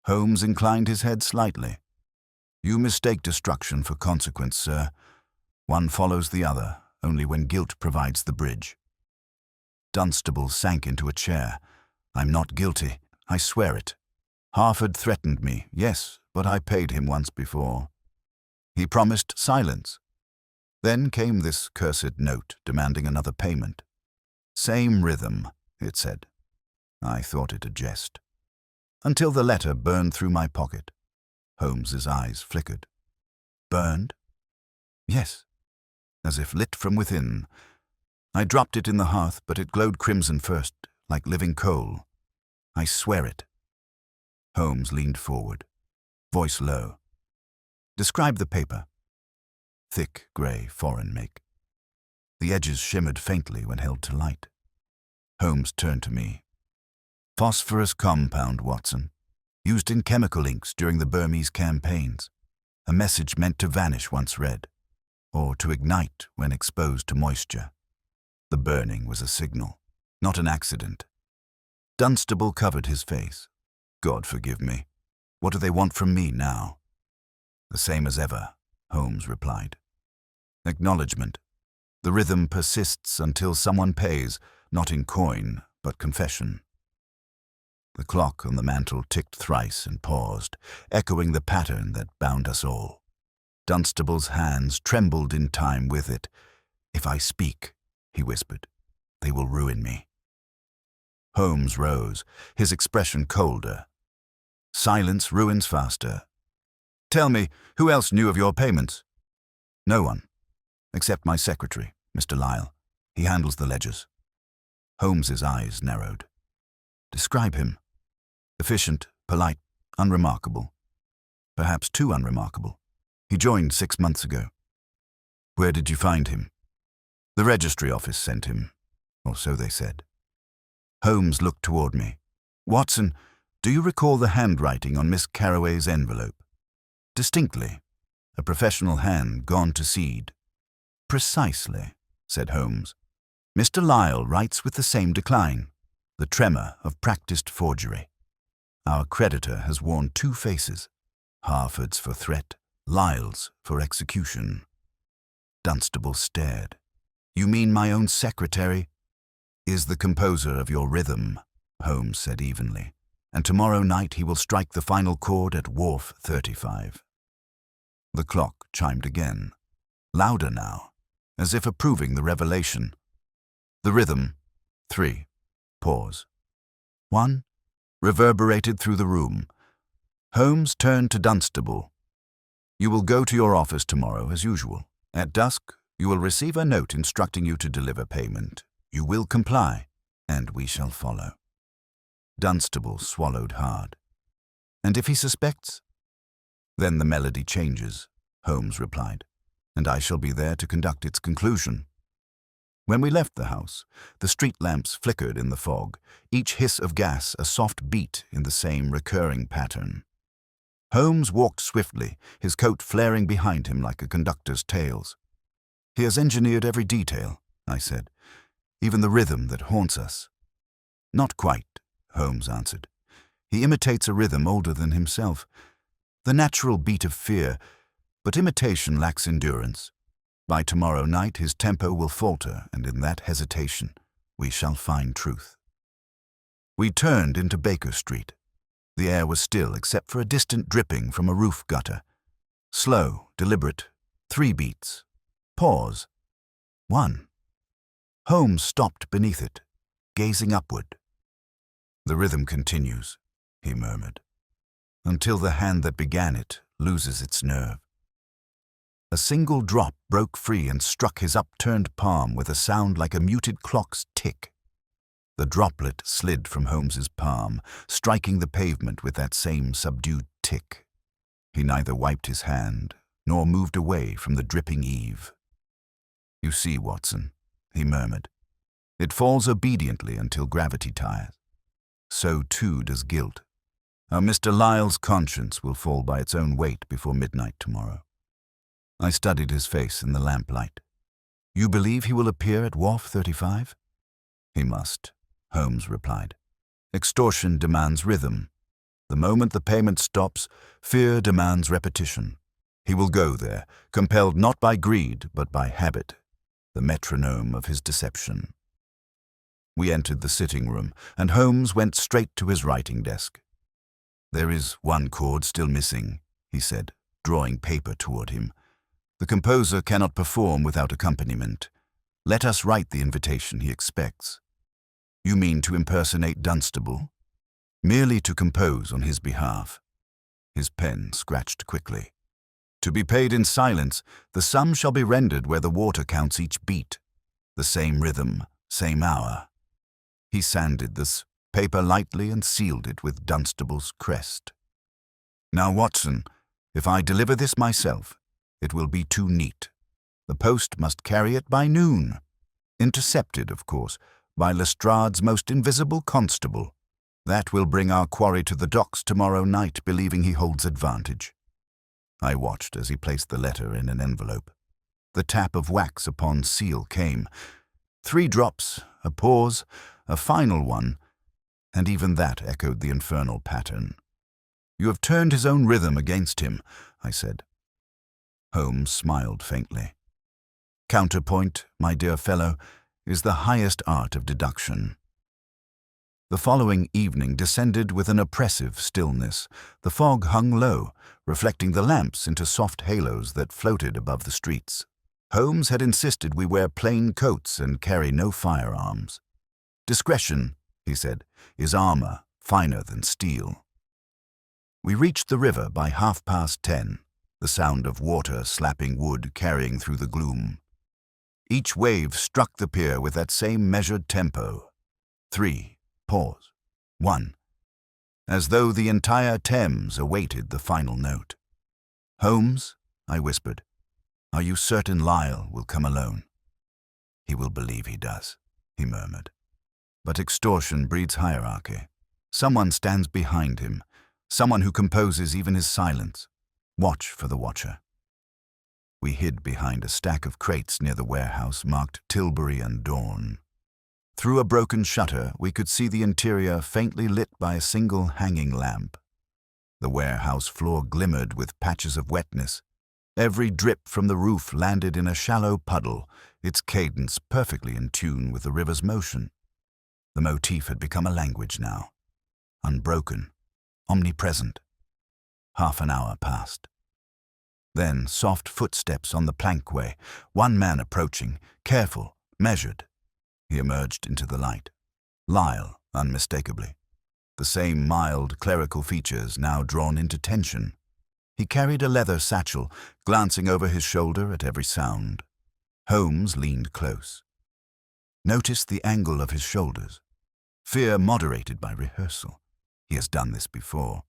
Holmes inclined his head slightly. "You mistake destruction for consequence, sir. One follows the other, only when guilt provides the bridge." Dunstable sank into a chair. "I'm not guilty. I swear it. Harford threatened me, yes, but I paid him once before. He promised silence. Then came this cursed note demanding another payment. Same rhythm, it said. I thought it a jest. Until the letter burned through my pocket." Holmes's eyes flickered. "Burned?" "Yes, as if lit from within. I dropped it in the hearth, but it glowed crimson first, like living coal. I swear it." Holmes leaned forward, voice low. "Describe the paper." "Thick, grey, foreign make. The edges shimmered faintly when held to light." Holmes turned to me. "Phosphorus compound, Watson. Used in chemical inks during the Burmese campaigns. A message meant to vanish once read, or to ignite when exposed to moisture. The burning was a signal, not an accident." Dunstable covered his face. "God forgive me. What do they want from me now?" The same as ever, Holmes replied. Acknowledgement. The rhythm persists until someone pays, not in coin, but confession. The clock on the mantel ticked thrice and paused, echoing the pattern that bound us all. Dunstable's hands trembled in time with it. "If I speak," he whispered, "they will ruin me." Holmes rose, his expression colder. "Silence ruins faster. Tell me, who else knew of your payments?" "No one, except my secretary, Mr. Lyle. He handles the ledgers." Holmes's eyes narrowed. "Describe him." "Efficient, polite, unremarkable. Perhaps too unremarkable. He joined 6 months ago." "Where did you find him?" "The registry office sent him, or so they said." Holmes looked toward me. "Watson, do you recall the handwriting on Miss Carroway's envelope?" "Distinctly. A professional hand gone to seed." "Precisely," said Holmes. "Mr. Lyle writes with the same decline, the tremor of practiced forgery. Our creditor has worn 2 faces, Harford's for threat, Lyle's for execution." Dunstable stared. "You mean my own secretary?" "Is the composer of your rhythm," Holmes said evenly, "and tomorrow night he will strike the final chord at Wharf 35. The clock chimed again, louder now, as if approving the revelation. The rhythm, 3, pause, 1, reverberated through the room. Holmes turned to Dunstable. "You will go to your office tomorrow as usual. At dusk, you will receive a note instructing you to deliver payment. You will comply, and we shall follow." Dunstable swallowed hard. "And if he suspects?" "Then the melody changes," Holmes replied, "and I shall be there to conduct its conclusion." When we left the house, the street lamps flickered in the fog, each hiss of gas a soft beat in the same recurring pattern. Holmes walked swiftly, his coat flaring behind him like a conductor's tails. "He has engineered every detail," I said, "even the rhythm that haunts us." "Not quite," Holmes answered. "He imitates a rhythm older than himself, the natural beat of fear, but imitation lacks endurance. By tomorrow night his tempo will falter, and in that hesitation we shall find truth." We turned into Baker Street. The air was still except for a distant dripping from a roof gutter. Slow, deliberate, 3 beats. Pause. 1. Holmes stopped beneath it, gazing upward. "The rhythm continues," he murmured, "until the hand that began it loses its nerve." A single drop broke free and struck his upturned palm with a sound like a muted clock's tick. The droplet slid from Holmes's palm, striking the pavement with that same subdued tick. He neither wiped his hand nor moved away from the dripping eave. "You see, Watson," he murmured, "it falls obediently until gravity tires. So too does guilt. Our Mr. Lyle's conscience will fall by its own weight before midnight tomorrow." I studied his face in the lamplight. "You believe he will appear at Wharf 35? "He must," Holmes replied. "Extortion demands rhythm. The moment the payment stops, fear demands repetition. He will go there, compelled not by greed but by habit, the metronome of his deception." We entered the sitting room, and Holmes went straight to his writing desk. "There is 1 chord still missing," he said, drawing paper toward him. "The composer cannot perform without accompaniment. Let us write the invitation he expects." "You mean to impersonate Dunstable?" "Merely to compose on his behalf." His pen scratched quickly. "To be paid in silence, the sum shall be rendered where the water counts each beat. The same rhythm, same hour." He sanded this paper lightly and sealed it with Dunstable's crest. "Now, Watson, if I deliver this myself, it will be too neat. The post must carry it by noon. Intercepted, of course, by Lestrade's most invisible constable. That will bring our quarry to the docks tomorrow night, believing he holds advantage." I watched as he placed the letter in an envelope. The tap of wax upon seal came. 3 drops, a pause, a final one, and even that echoed the infernal pattern. "You have turned his own rhythm against him," I said. Holmes smiled faintly. Counterpoint, my dear fellow, is the highest art of deduction. The following evening descended with an oppressive stillness. The fog hung low, reflecting the lamps into soft halos that floated above the streets. Holmes had insisted we wear plain coats and carry no firearms. Discretion, he said, is armor finer than steel. We reached the river by 10:30, the sound of water slapping wood carrying through the gloom. Each wave struck the pier with that same measured tempo. 3. Pause. 1. As though the entire Thames awaited the final note. "Holmes," I whispered, "are you certain Lyle will come alone?" "He will believe he does," he murmured. "But extortion breeds hierarchy. Someone stands behind him, someone who composes even his silence. Watch for the watcher." We hid behind a stack of crates near the warehouse marked Tilbury and Dawn. Through a broken shutter, we could see the interior faintly lit by a single hanging lamp. The warehouse floor glimmered with patches of wetness. Every drip from the roof landed in a shallow puddle, its cadence perfectly in tune with the river's motion. The motif had become a language now, unbroken, omnipresent. Half an hour passed. Then soft footsteps on the plankway, one man approaching, careful, measured. He emerged into the light. Lyle, unmistakably. The same mild, clerical features now drawn into tension. He carried a leather satchel, glancing over his shoulder at every sound. Holmes leaned close. Notice the angle of his shoulders. Fear moderated by rehearsal. He has done this before.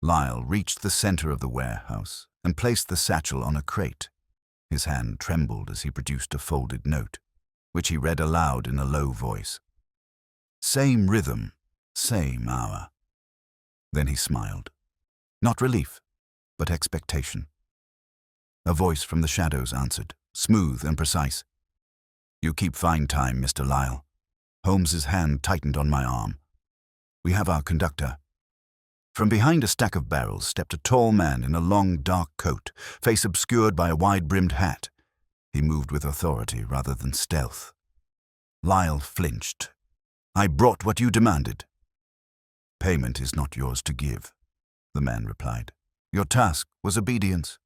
Lyle reached the center of the warehouse and placed the satchel on a crate. His hand trembled as he produced a folded note, which he read aloud in a low voice. "Same rhythm, same hour." Then he smiled. Not relief, but expectation. A voice from the shadows answered, smooth and precise. "You keep fine time, Mr. Lyle." Holmes's hand tightened on my arm. "We have our conductor." From behind a stack of barrels stepped a tall man in a long, dark coat, face obscured by a wide-brimmed hat. He moved with authority rather than stealth. Lyle flinched. "I brought what you demanded." "Payment is not yours to give," the man replied. "Your task was obedience."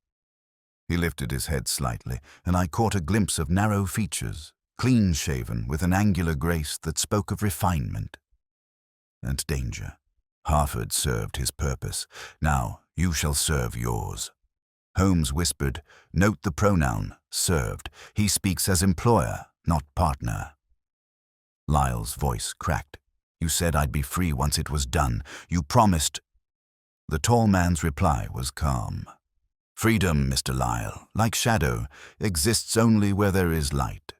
He lifted his head slightly, and I caught a glimpse of narrow features, clean-shaven with an angular grace that spoke of refinement and danger. Harford served his purpose. Now you shall serve yours. Holmes whispered, "Note the pronoun, served. He speaks as employer, not partner." Lyle's voice cracked. "You said I'd be free once it was done. You promised." The tall man's reply was calm. "Freedom, Mr. Lyle, like shadow, exists only where there is light."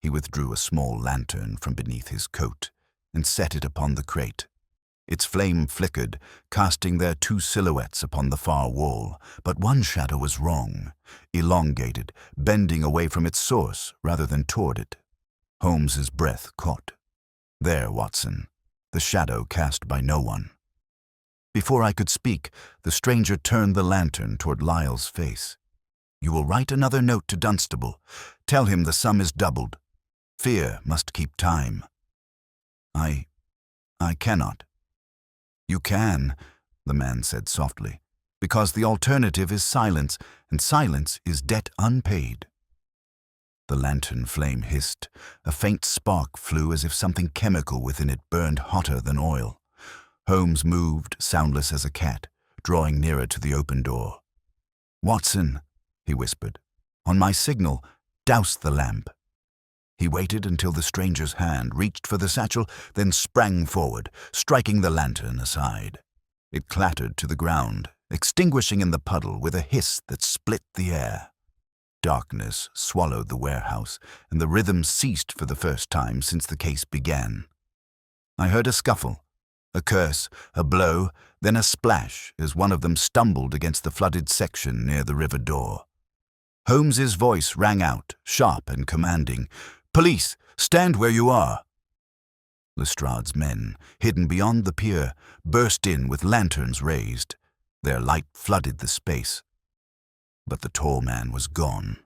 He withdrew a small lantern from beneath his coat and set it upon the crate. Its flame flickered, casting their two silhouettes upon the far wall, but one shadow was wrong, elongated, bending away from its source rather than toward it. Holmes's breath caught. "There, Watson, the shadow cast by no one." Before I could speak, the stranger turned the lantern toward Lyle's face. "You will write another note to Dunstable. Tell him the sum is doubled. Fear must keep time." I cannot." "You can," the man said softly, "because the alternative is silence, and silence is debt unpaid." The lantern flame hissed. A faint spark flew as if something chemical within it burned hotter than oil. Holmes moved, soundless as a cat, drawing nearer to the open door. "Watson," he whispered, "on my signal, douse the lamp." He waited until the stranger's hand reached for the satchel, then sprang forward, striking the lantern aside. It clattered to the ground, extinguishing in the puddle with a hiss that split the air. Darkness swallowed the warehouse, and the rhythm ceased for the first time since the case began. I heard a scuffle, a curse, a blow, then a splash as one of them stumbled against the flooded section near the river door. Holmes's voice rang out, sharp and commanding. "Police, stand where you are!" Lestrade's men, hidden beyond the pier, burst in with lanterns raised. Their light flooded the space. But the tall man was gone.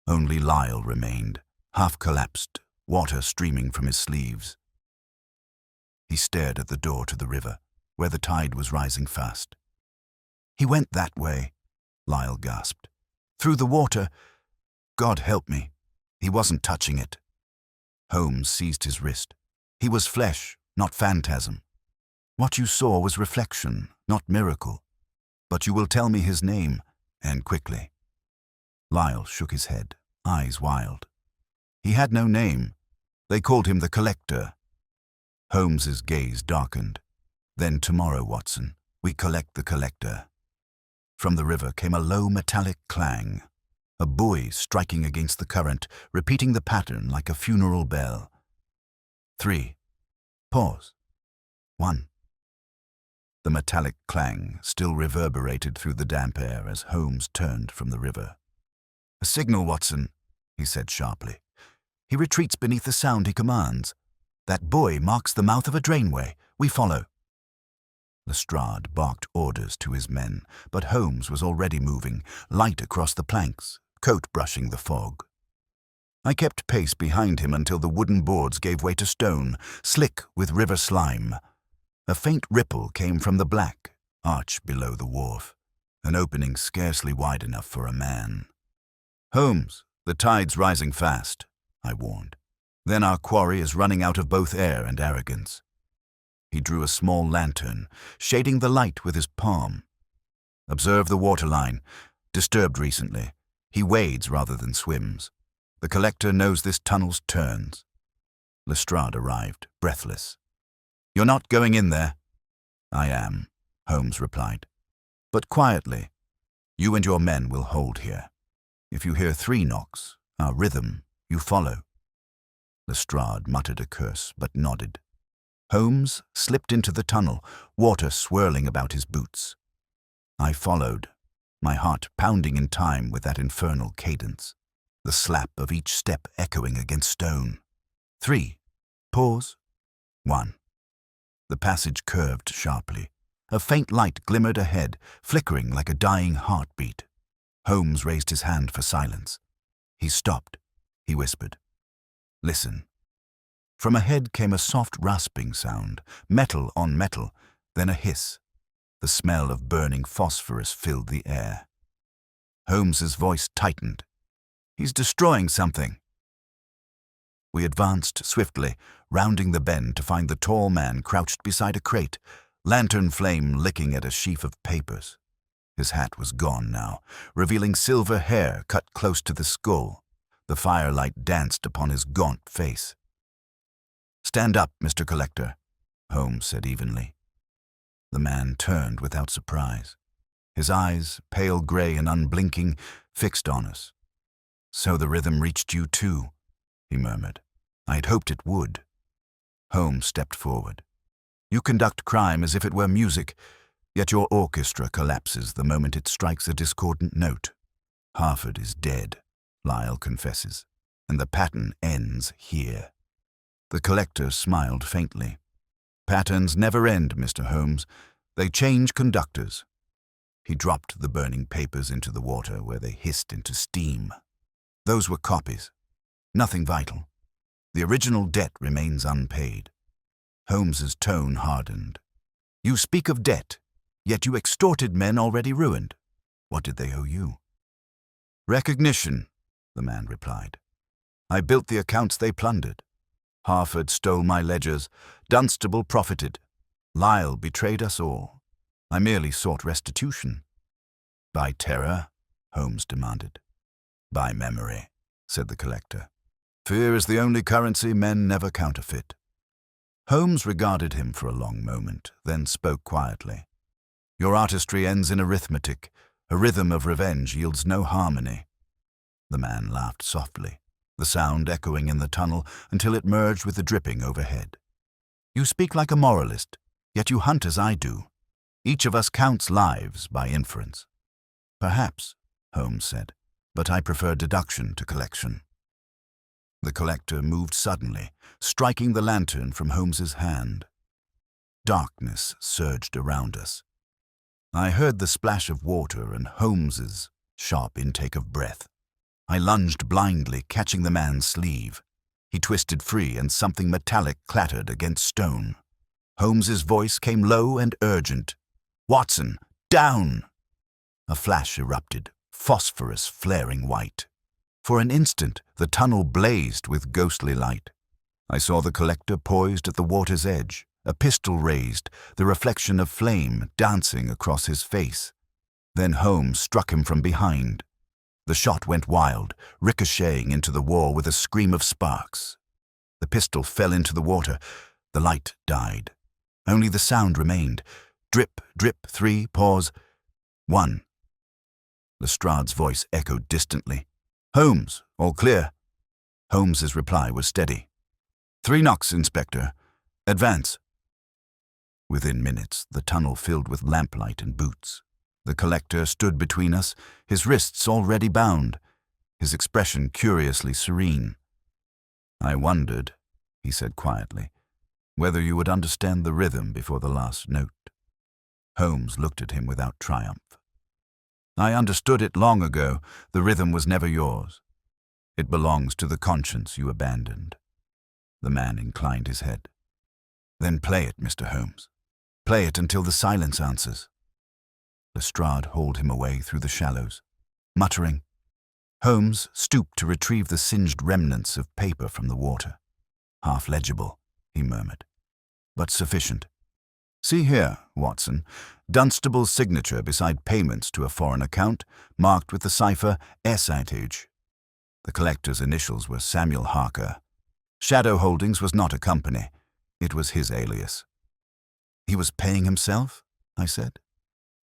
Only Lyle remained, half collapsed, water streaming from his sleeves. He stared at the door to the river, where the tide was rising fast. "He went that way," Lyle gasped. "Through the water. God help me. He wasn't touching it." Holmes seized his wrist. "He was flesh, not phantasm. What you saw was reflection, not miracle. But you will tell me his name, and quickly." Lyle shook his head, eyes wild. "He had no name. They called him the Collector." Holmes's gaze darkened. "Then tomorrow, Watson, we collect the Collector." From the river came a low metallic clang, a buoy striking against the current, repeating the pattern like a funeral bell. 3. Pause. 1. The metallic clang still reverberated through the damp air as Holmes turned from the river. "A signal, Watson," he said sharply. "He retreats beneath the sound he commands. That buoy marks the mouth of a drainway. We follow." Lestrade barked orders to his men, but Holmes was already moving, light across the planks, coat brushing the fog. I kept pace behind him until the wooden boards gave way to stone, slick with river slime. A faint ripple came from the black, arch below the wharf, an opening scarcely wide enough for a man. "Holmes, the tide's rising fast," I warned. "Then our quarry is running out of both air and arrogance." He drew a small lantern, shading the light with his palm. "Observe the waterline. Disturbed recently. He wades rather than swims. The Collector knows this tunnel's turns." Lestrade arrived, breathless. "You're not going in there?" "I am," Holmes replied. "But quietly. You and your men will hold here. If you hear 3 knocks, our rhythm, you follow." Lestrade muttered a curse, but nodded. Holmes slipped into the tunnel, water swirling about his boots. I followed, my heart pounding in time with that infernal cadence, the slap of each step echoing against stone. 3. Pause. 1. The passage curved sharply. A faint light glimmered ahead, flickering like a dying heartbeat. Holmes raised his hand for silence. "He stopped," he whispered. "Listen." From ahead came a soft rasping sound, metal on metal, then a hiss. The smell of burning phosphorus filled the air. Holmes's voice tightened. "He's destroying something." We advanced swiftly, rounding the bend to find the tall man crouched beside a crate, lantern flame licking at a sheaf of papers. His hat was gone now, revealing silver hair cut close to the skull. The firelight danced upon his gaunt face. "Stand up, Mr. Collector," Holmes said evenly. The man turned without surprise, his eyes, pale gray and unblinking, fixed on us. "So the rhythm reached you too," he murmured. "I'd hoped it would." Holmes stepped forward. "You conduct crime as if it were music, yet your orchestra collapses the moment it strikes a discordant note. Harford is dead, Lyle confesses, and the pattern ends here." The Collector smiled faintly. "Patterns never end, Mr. Holmes. They change conductors." He dropped the burning papers into the water where they hissed into steam. "Those were copies. Nothing vital. The original debt remains unpaid." Holmes's tone hardened. "You speak of debt, yet you extorted men already ruined. What did they owe you?" "Recognition," the man replied. "I built the accounts they plundered. Harford stole my ledgers. Dunstable profited. Lyle betrayed us all. I merely sought restitution." "By terror?" Holmes demanded. "By memory," said the Collector. "Fear is the only currency men never counterfeit." Holmes regarded him for a long moment, then spoke quietly. "Your artistry ends in arithmetic. A rhythm of revenge yields no harmony." The man laughed softly, the sound echoing in the tunnel until it merged with the dripping overhead. "You speak like a moralist, yet you hunt as I do. Each of us counts lives by inference." "Perhaps," Holmes said, "but I prefer deduction to collection." The Collector moved suddenly, striking the lantern from Holmes's hand. Darkness surged around us. I heard the splash of water and Holmes's sharp intake of breath. I lunged blindly, catching the man's sleeve. He twisted free and something metallic clattered against stone. Holmes's voice came low and urgent. "Watson, down!" A flash erupted, phosphorus flaring white. For an instant, the tunnel blazed with ghostly light. I saw the collector poised at the water's edge, a pistol raised, the reflection of flame dancing across his face. Then Holmes struck him from behind. The shot went wild, ricocheting into the wall with a scream of sparks. The pistol fell into the water. The light died. Only the sound remained. Drip, drip, 3, pause, 1. Lestrade's voice echoed distantly. "Holmes, all clear." Holmes's reply was steady. "3 knocks, Inspector. Advance." Within minutes, the tunnel filled with lamplight and boots. The collector stood between us, his wrists already bound, his expression curiously serene. "I wondered," he said quietly, "whether you would understand the rhythm before the last note." Holmes looked at him without triumph. "I understood it long ago. The rhythm was never yours. It belongs to the conscience you abandoned." The man inclined his head. "Then play it, Mr. Holmes. Play it until the silence answers." Lestrade hauled him away through the shallows, muttering. Holmes stooped to retrieve the singed remnants of paper from the water. "Half legible," he murmured, "but sufficient. See here, Watson, Dunstable's signature beside payments to a foreign account, marked with the cipher S.H. The collector's initials were Samuel Harker. Shadow Holdings was not a company. It was his alias." "He was paying himself?" I said.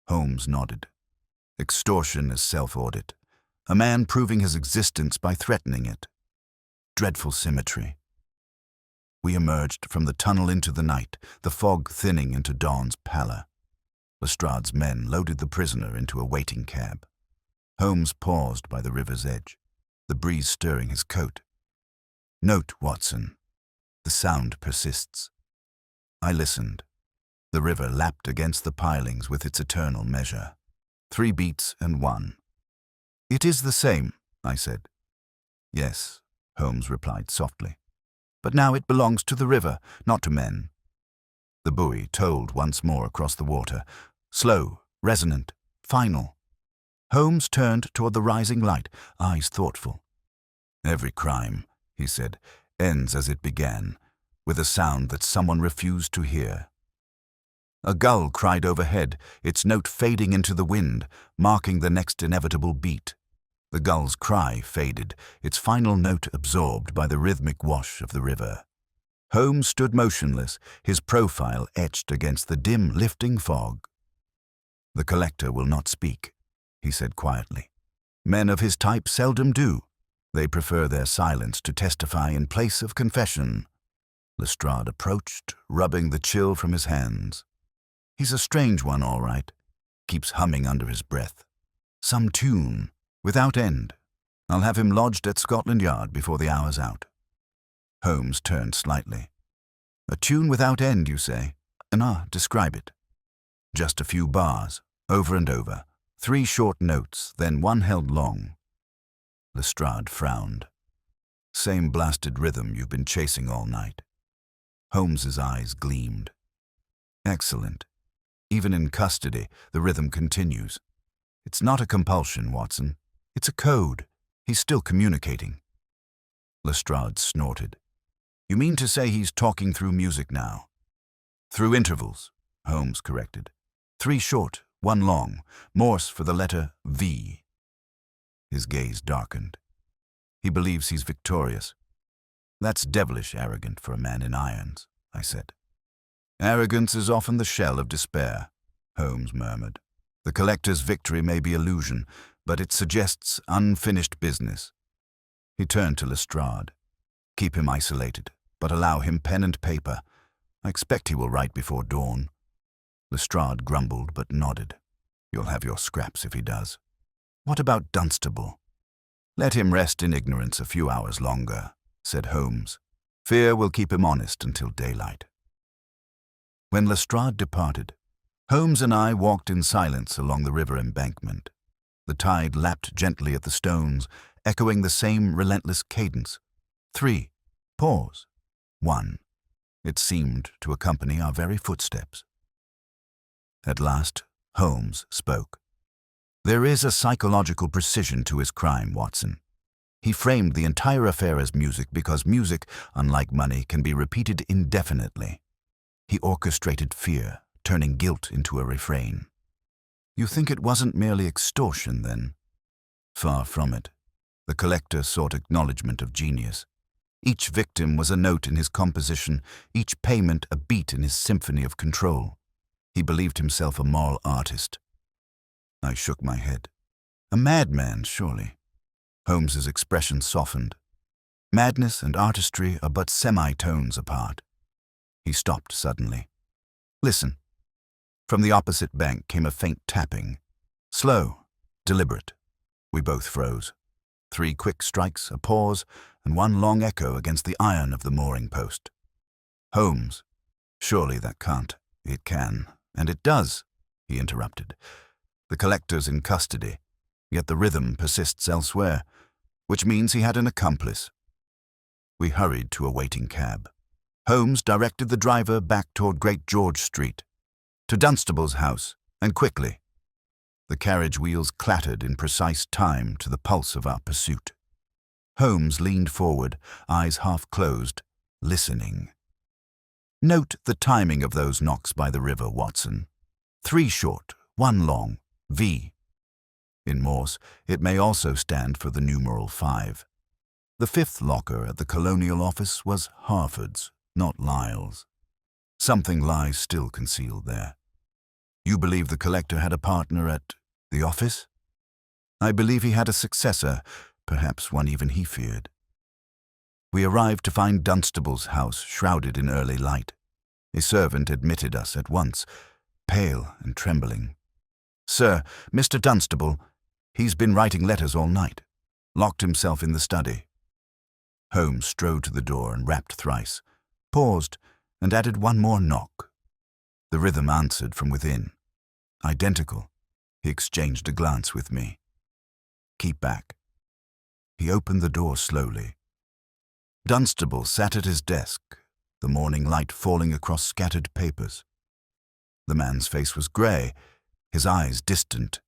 Holmes nodded. "Extortion is self-audit. A man proving his existence by threatening it. Dreadful symmetry." We emerged from the tunnel into the night, the fog thinning into dawn's pallor. Lestrade's men loaded the prisoner into a waiting cab. Holmes paused by the river's edge, the breeze stirring his coat. "Note, Watson. The sound persists." I listened. The river lapped against the pilings with its eternal measure. 3 beats and 1. "It is the same," I said. "Yes," Holmes replied softly. "But now it belongs to the river, not to men." The buoy tolled once more across the water, slow, resonant, final. Holmes turned toward the rising light, eyes thoughtful. "Every crime," he said, "ends as it began, with a sound that someone refused to hear." A gull cried overhead, its note fading into the wind, marking the next inevitable beat. The gull's cry faded, its final note absorbed by the rhythmic wash of the river. Holmes stood motionless, his profile etched against the dim, lifting fog. "The collector will not speak," he said quietly. "Men of his type seldom do. They prefer their silence to testify in place of confession." Lestrade approached, rubbing the chill from his hands. "He's a strange one, all right. Keeps humming under his breath. Some tune, without end. I'll have him lodged at Scotland Yard before the hour's out." Holmes turned slightly. "A tune without end, you say? Describe it." "Just a few bars, over and over. 3 short notes, then 1 held long." Lestrade frowned. "Same blasted rhythm you've been chasing all night." Holmes's eyes gleamed. "Excellent. Even in custody, the rhythm continues. It's not a compulsion, Watson. It's a code. He's still communicating." Lestrade snorted. "You mean to say he's talking through music now?" "Through intervals," Holmes corrected. 3 short, 1 long, Morse for the letter V. His gaze darkened. "He believes he's victorious. That's devilish arrogant for a man in irons," I said. "Arrogance is often the shell of despair," Holmes murmured. "The collector's victory may be illusion, but it suggests unfinished business." He turned to Lestrade. "Keep him isolated, but allow him pen and paper. I expect he will write before dawn." Lestrade grumbled but nodded. "You'll have your scraps if he does." "What about Dunstable?" "Let him rest in ignorance a few hours longer," said Holmes. "Fear will keep him honest until daylight." When Lestrade departed, Holmes and I walked in silence along the river embankment. The tide lapped gently at the stones, echoing the same relentless cadence. 3. Pause. 1. It seemed to accompany our very footsteps. At last, Holmes spoke. There is a psychological precision to his crime, Watson. He framed the entire affair as music because music, unlike money, can be repeated indefinitely. He orchestrated fear, turning guilt into a refrain. You think it wasn't merely extortion, then? Far from it. The collector sought acknowledgement of genius. Each victim was a note in his composition, each payment a beat in his symphony of control. He believed himself a moral artist. I shook my head. A madman, surely. Holmes's expression softened. Madness and artistry are but semitones apart. He stopped suddenly. Listen. From the opposite bank came a faint tapping. Slow, deliberate. We both froze. 3 quick strikes, a pause, and 1 long echo against the iron of the mooring post. Holmes. Surely that can't. It can. And it does, he interrupted. The collector's in custody, yet the rhythm persists elsewhere, which means he had an accomplice. We hurried to a waiting cab. Holmes directed the driver back toward Great George Street, to Dunstable's house, and quickly. The carriage wheels clattered in precise time to the pulse of our pursuit. Holmes leaned forward, eyes half closed, listening. Note the timing of those knocks by the river, Watson. 3 short, 1 long, V. In Morse, it may also stand for the numeral 5. The 5th locker at the Colonial Office was Harford's, not Lyle's. Something lies still concealed there. You believe the collector had a partner at the office? I believe he had a successor, perhaps one even he feared. We arrived to find Dunstable's house shrouded in early light. A servant admitted us at once, pale and trembling. Sir, Mr. Dunstable, he's been writing letters all night. Locked himself in the study. Holmes strode to the door and rapped thrice, paused, and added 1 more knock. The rhythm answered from within. Identical. He exchanged a glance with me. Keep back. He opened the door slowly. Dunstable sat at his desk, the morning light falling across scattered papers. The man's face was grey, his eyes distant.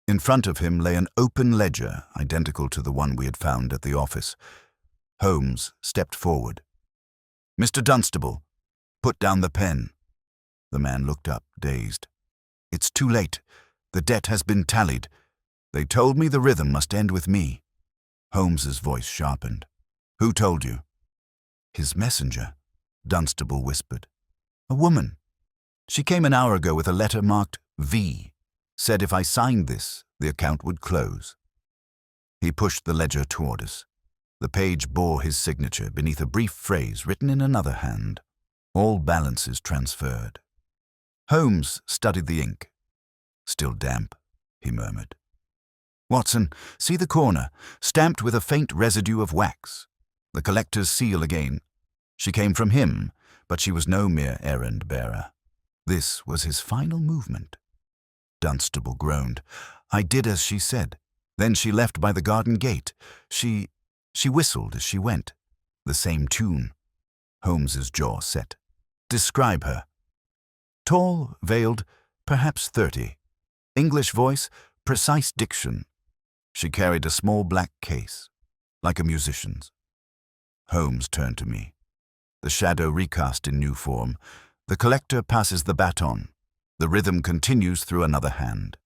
In front of him lay an open ledger, identical to the one we had found at the office. Holmes stepped forward. Mr. Dunstable, put down the pen. The man looked up, dazed. It's too late. The debt has been tallied. They told me the rhythm must end with me. Holmes's voice sharpened. Who told you? His messenger, Dunstable whispered. A woman. She came an hour ago with a letter marked V. Said if I signed this, the account would close. He pushed the ledger toward us. The page bore his signature beneath a brief phrase written in another hand. All balances transferred. Holmes studied the ink. Still damp, he murmured. Watson, see the corner, stamped with a faint residue of wax. The collector's seal again. She came from him, but she was no mere errand-bearer. This was his final movement. Dunstable groaned. I did as she said. Then she left by the garden gate. She whistled as she went. The same tune. Holmes's jaw set. Describe her. Tall, veiled, perhaps 30. English voice, precise diction. She carried a small black case, like a musician's. Holmes turned to me. The shadow recast in new form. The collector passes the baton. The rhythm continues through another hand.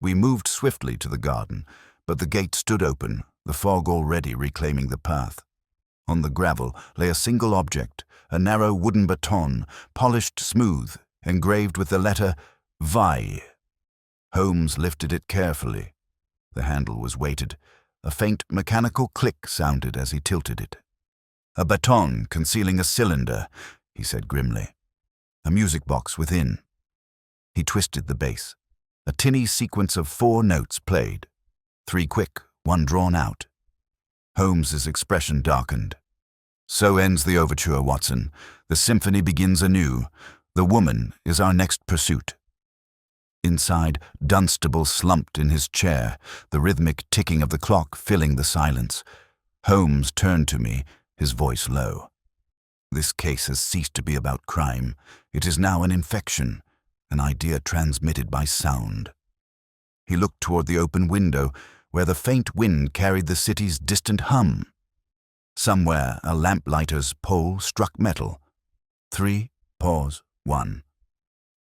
We moved swiftly to the garden, but the gate stood open, the fog already reclaiming the path. On the gravel lay a single object, a narrow wooden baton, polished smooth, engraved with the letter Vi. Holmes lifted it carefully. The handle was weighted. A faint mechanical click sounded as he tilted it. A baton concealing a cylinder, he said grimly. A music box within. He twisted the bass. A tinny sequence of 4 notes played. 3 quick, 1 drawn out. Holmes's expression darkened. So ends the overture, Watson. The symphony begins anew. The woman is our next pursuit. Inside, Dunstable slumped in his chair, the rhythmic ticking of the clock filling the silence. Holmes turned to me, his voice low. "This case has ceased to be about crime. It is now an infection, an idea transmitted by sound." He looked toward the open window, where the faint wind carried the city's distant hum. Somewhere a lamplighter's pole struck metal. 3, pause, 1.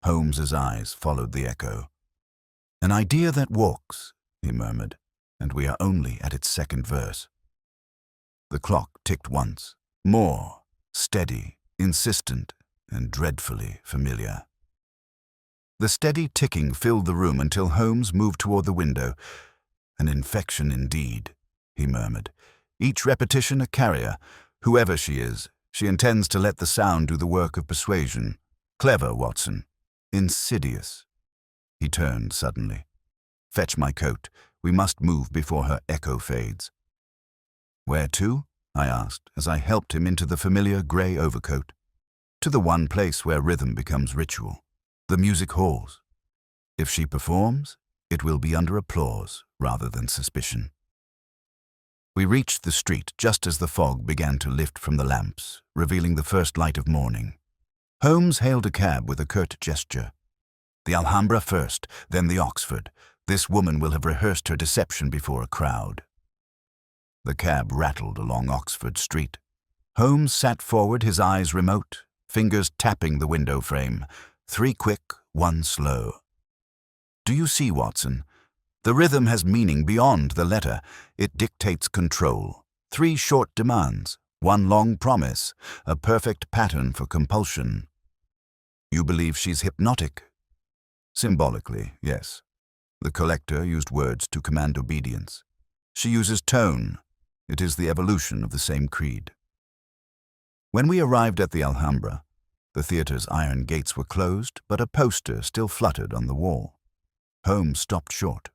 Holmes's eyes followed the echo. "An idea that walks," he murmured, "and we are only at its second verse." The clock ticked once, more, steady, insistent, and dreadfully familiar. The steady ticking filled the room until Holmes moved toward the window. "An infection indeed," he murmured. "Each repetition a carrier. Whoever she is, she intends to let the sound do the work of persuasion. Clever, Watson. Insidious." He turned suddenly. "Fetch my coat. We must move before her echo fades." "Where to?" I asked, as I helped him into the familiar grey overcoat. "To the one place where rhythm becomes ritual. The music halls. If she performs, it will be under applause rather than suspicion." We reached the street just as the fog began to lift from the lamps, revealing the first light of morning. Holmes hailed a cab with a curt gesture. "The Alhambra first, then the Oxford. This woman will have rehearsed her deception before a crowd." The cab rattled along Oxford Street. Holmes sat forward, his eyes remote, fingers tapping the window frame. 3 quick, 1 slow. "Do you see, Watson? The rhythm has meaning beyond the letter. It dictates control. 3 short demands, 1 long promise, a perfect pattern for compulsion." "You believe she's hypnotic?" "Symbolically, yes. The collector used words to command obedience. She uses tone. It is the evolution of the same creed." When we arrived at the Alhambra, the theater's iron gates were closed, but a poster still fluttered on the wall. Holmes stopped short.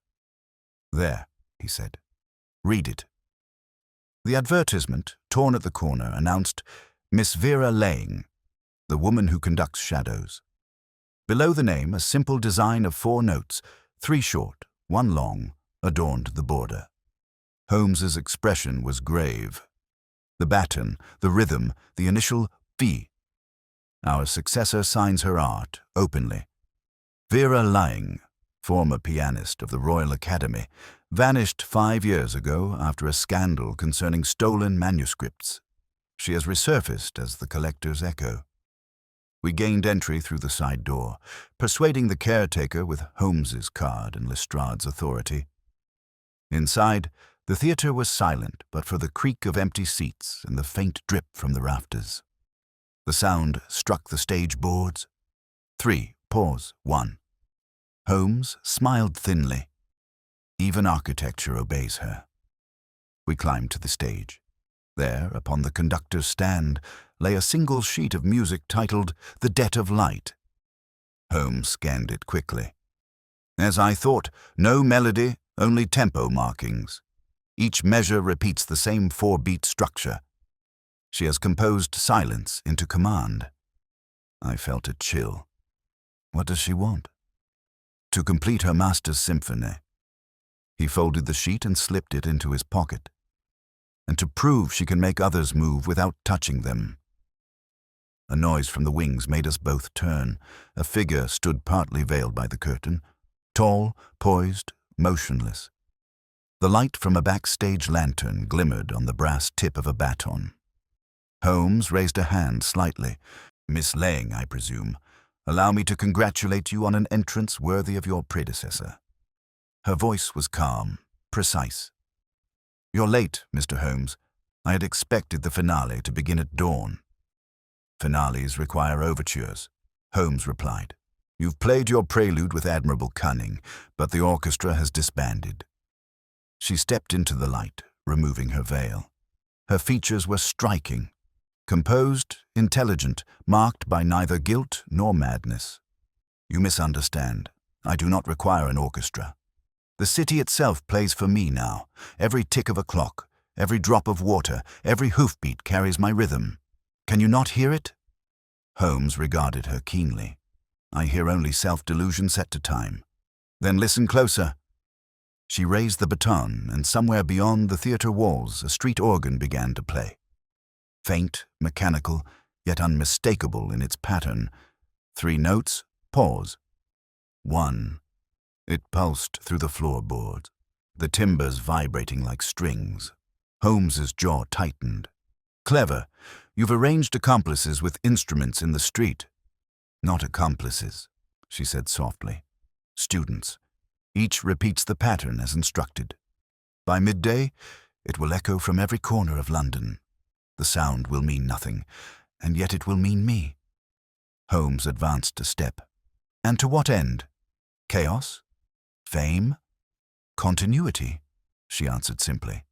"There," he said. "Read it." The advertisement, torn at the corner, announced Miss Vera Lang, the woman who conducts shadows. Below the name, a simple design of 4 notes, 3 short, 1 long, adorned the border. Holmes's expression was grave. The baton, the rhythm, the initial V. Our successor signs her art, openly. Vera Lang, former pianist of the Royal Academy, vanished 5 years ago after a scandal concerning stolen manuscripts. She has resurfaced as the collector's echo. We gained entry through the side door, persuading the caretaker with Holmes's card and Lestrade's authority. Inside, the theater was silent but for the creak of empty seats and the faint drip from the rafters. The sound struck the stage boards. 3, pause, 1. Holmes smiled thinly. Even architecture obeys her. We climbed to the stage. There, upon the conductor's stand, lay a single sheet of music titled The Debt of Light. Holmes scanned it quickly. As I thought, no melody, only tempo markings. Each measure repeats the same 4-beat structure. She has composed silence into command. I felt a chill. What does she want? To complete her master's symphony. He folded the sheet and slipped it into his pocket. And to prove she can make others move without touching them. A noise from the wings made us both turn. A figure stood partly veiled by the curtain, tall, poised, motionless. The light from a backstage lantern glimmered on the brass tip of a baton. Holmes raised a hand slightly. "Miss Lang, I presume. Allow me to congratulate you on an entrance worthy of your predecessor." Her voice was calm, precise. "You're late, Mr. Holmes. I had expected the finale to begin at dawn." "Finales require overtures," Holmes replied. "You've played your prelude with admirable cunning, but the orchestra has disbanded." She stepped into the light, removing her veil. Her features were striking. Composed, intelligent, marked by neither guilt nor madness. "You misunderstand. I do not require an orchestra. The city itself plays for me now. Every tick of a clock, every drop of water, every hoofbeat carries my rhythm. Can you not hear it?" Holmes regarded her keenly. "I hear only self-delusion set to time. Then listen closer. She raised the baton, and somewhere beyond the theater walls, a street organ began to play. Faint, mechanical, yet unmistakable in its pattern. 3 notes, pause. 1. It pulsed through the floorboards, the timbers vibrating like strings. Holmes's jaw tightened. Clever. You've arranged accomplices with instruments in the street. Not accomplices, she said softly. Students. Each repeats the pattern as instructed. By midday, it will echo from every corner of London. The sound will mean nothing, and yet it will mean me. Holmes advanced a step. And to what end? Chaos? Fame? Continuity, she answered simply.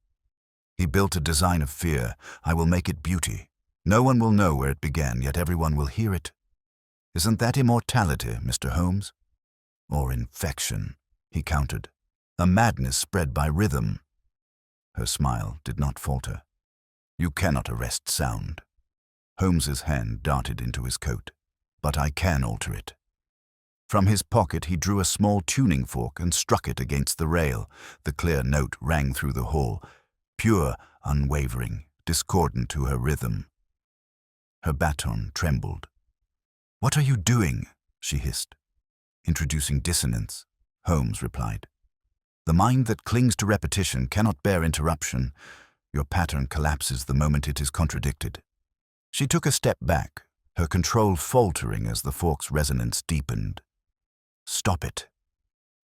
He built a design of fear. I will make it beauty. No one will know where it began, yet everyone will hear it. Isn't that immortality, Mr. Holmes? Or infection, he countered. A madness spread by rhythm. Her smile did not falter. You cannot arrest sound. Holmes's hand darted into his coat. But I can alter it. From his pocket he drew a small tuning fork and struck it against the rail. The clear note rang through the hall, pure, unwavering, discordant to her rhythm. Her baton trembled. What are you doing? She hissed. Introducing dissonance, Holmes replied. The mind that clings to repetition cannot bear interruption. Your pattern collapses the moment it is contradicted. She took a step back, her control faltering as the fork's resonance deepened. Stop it.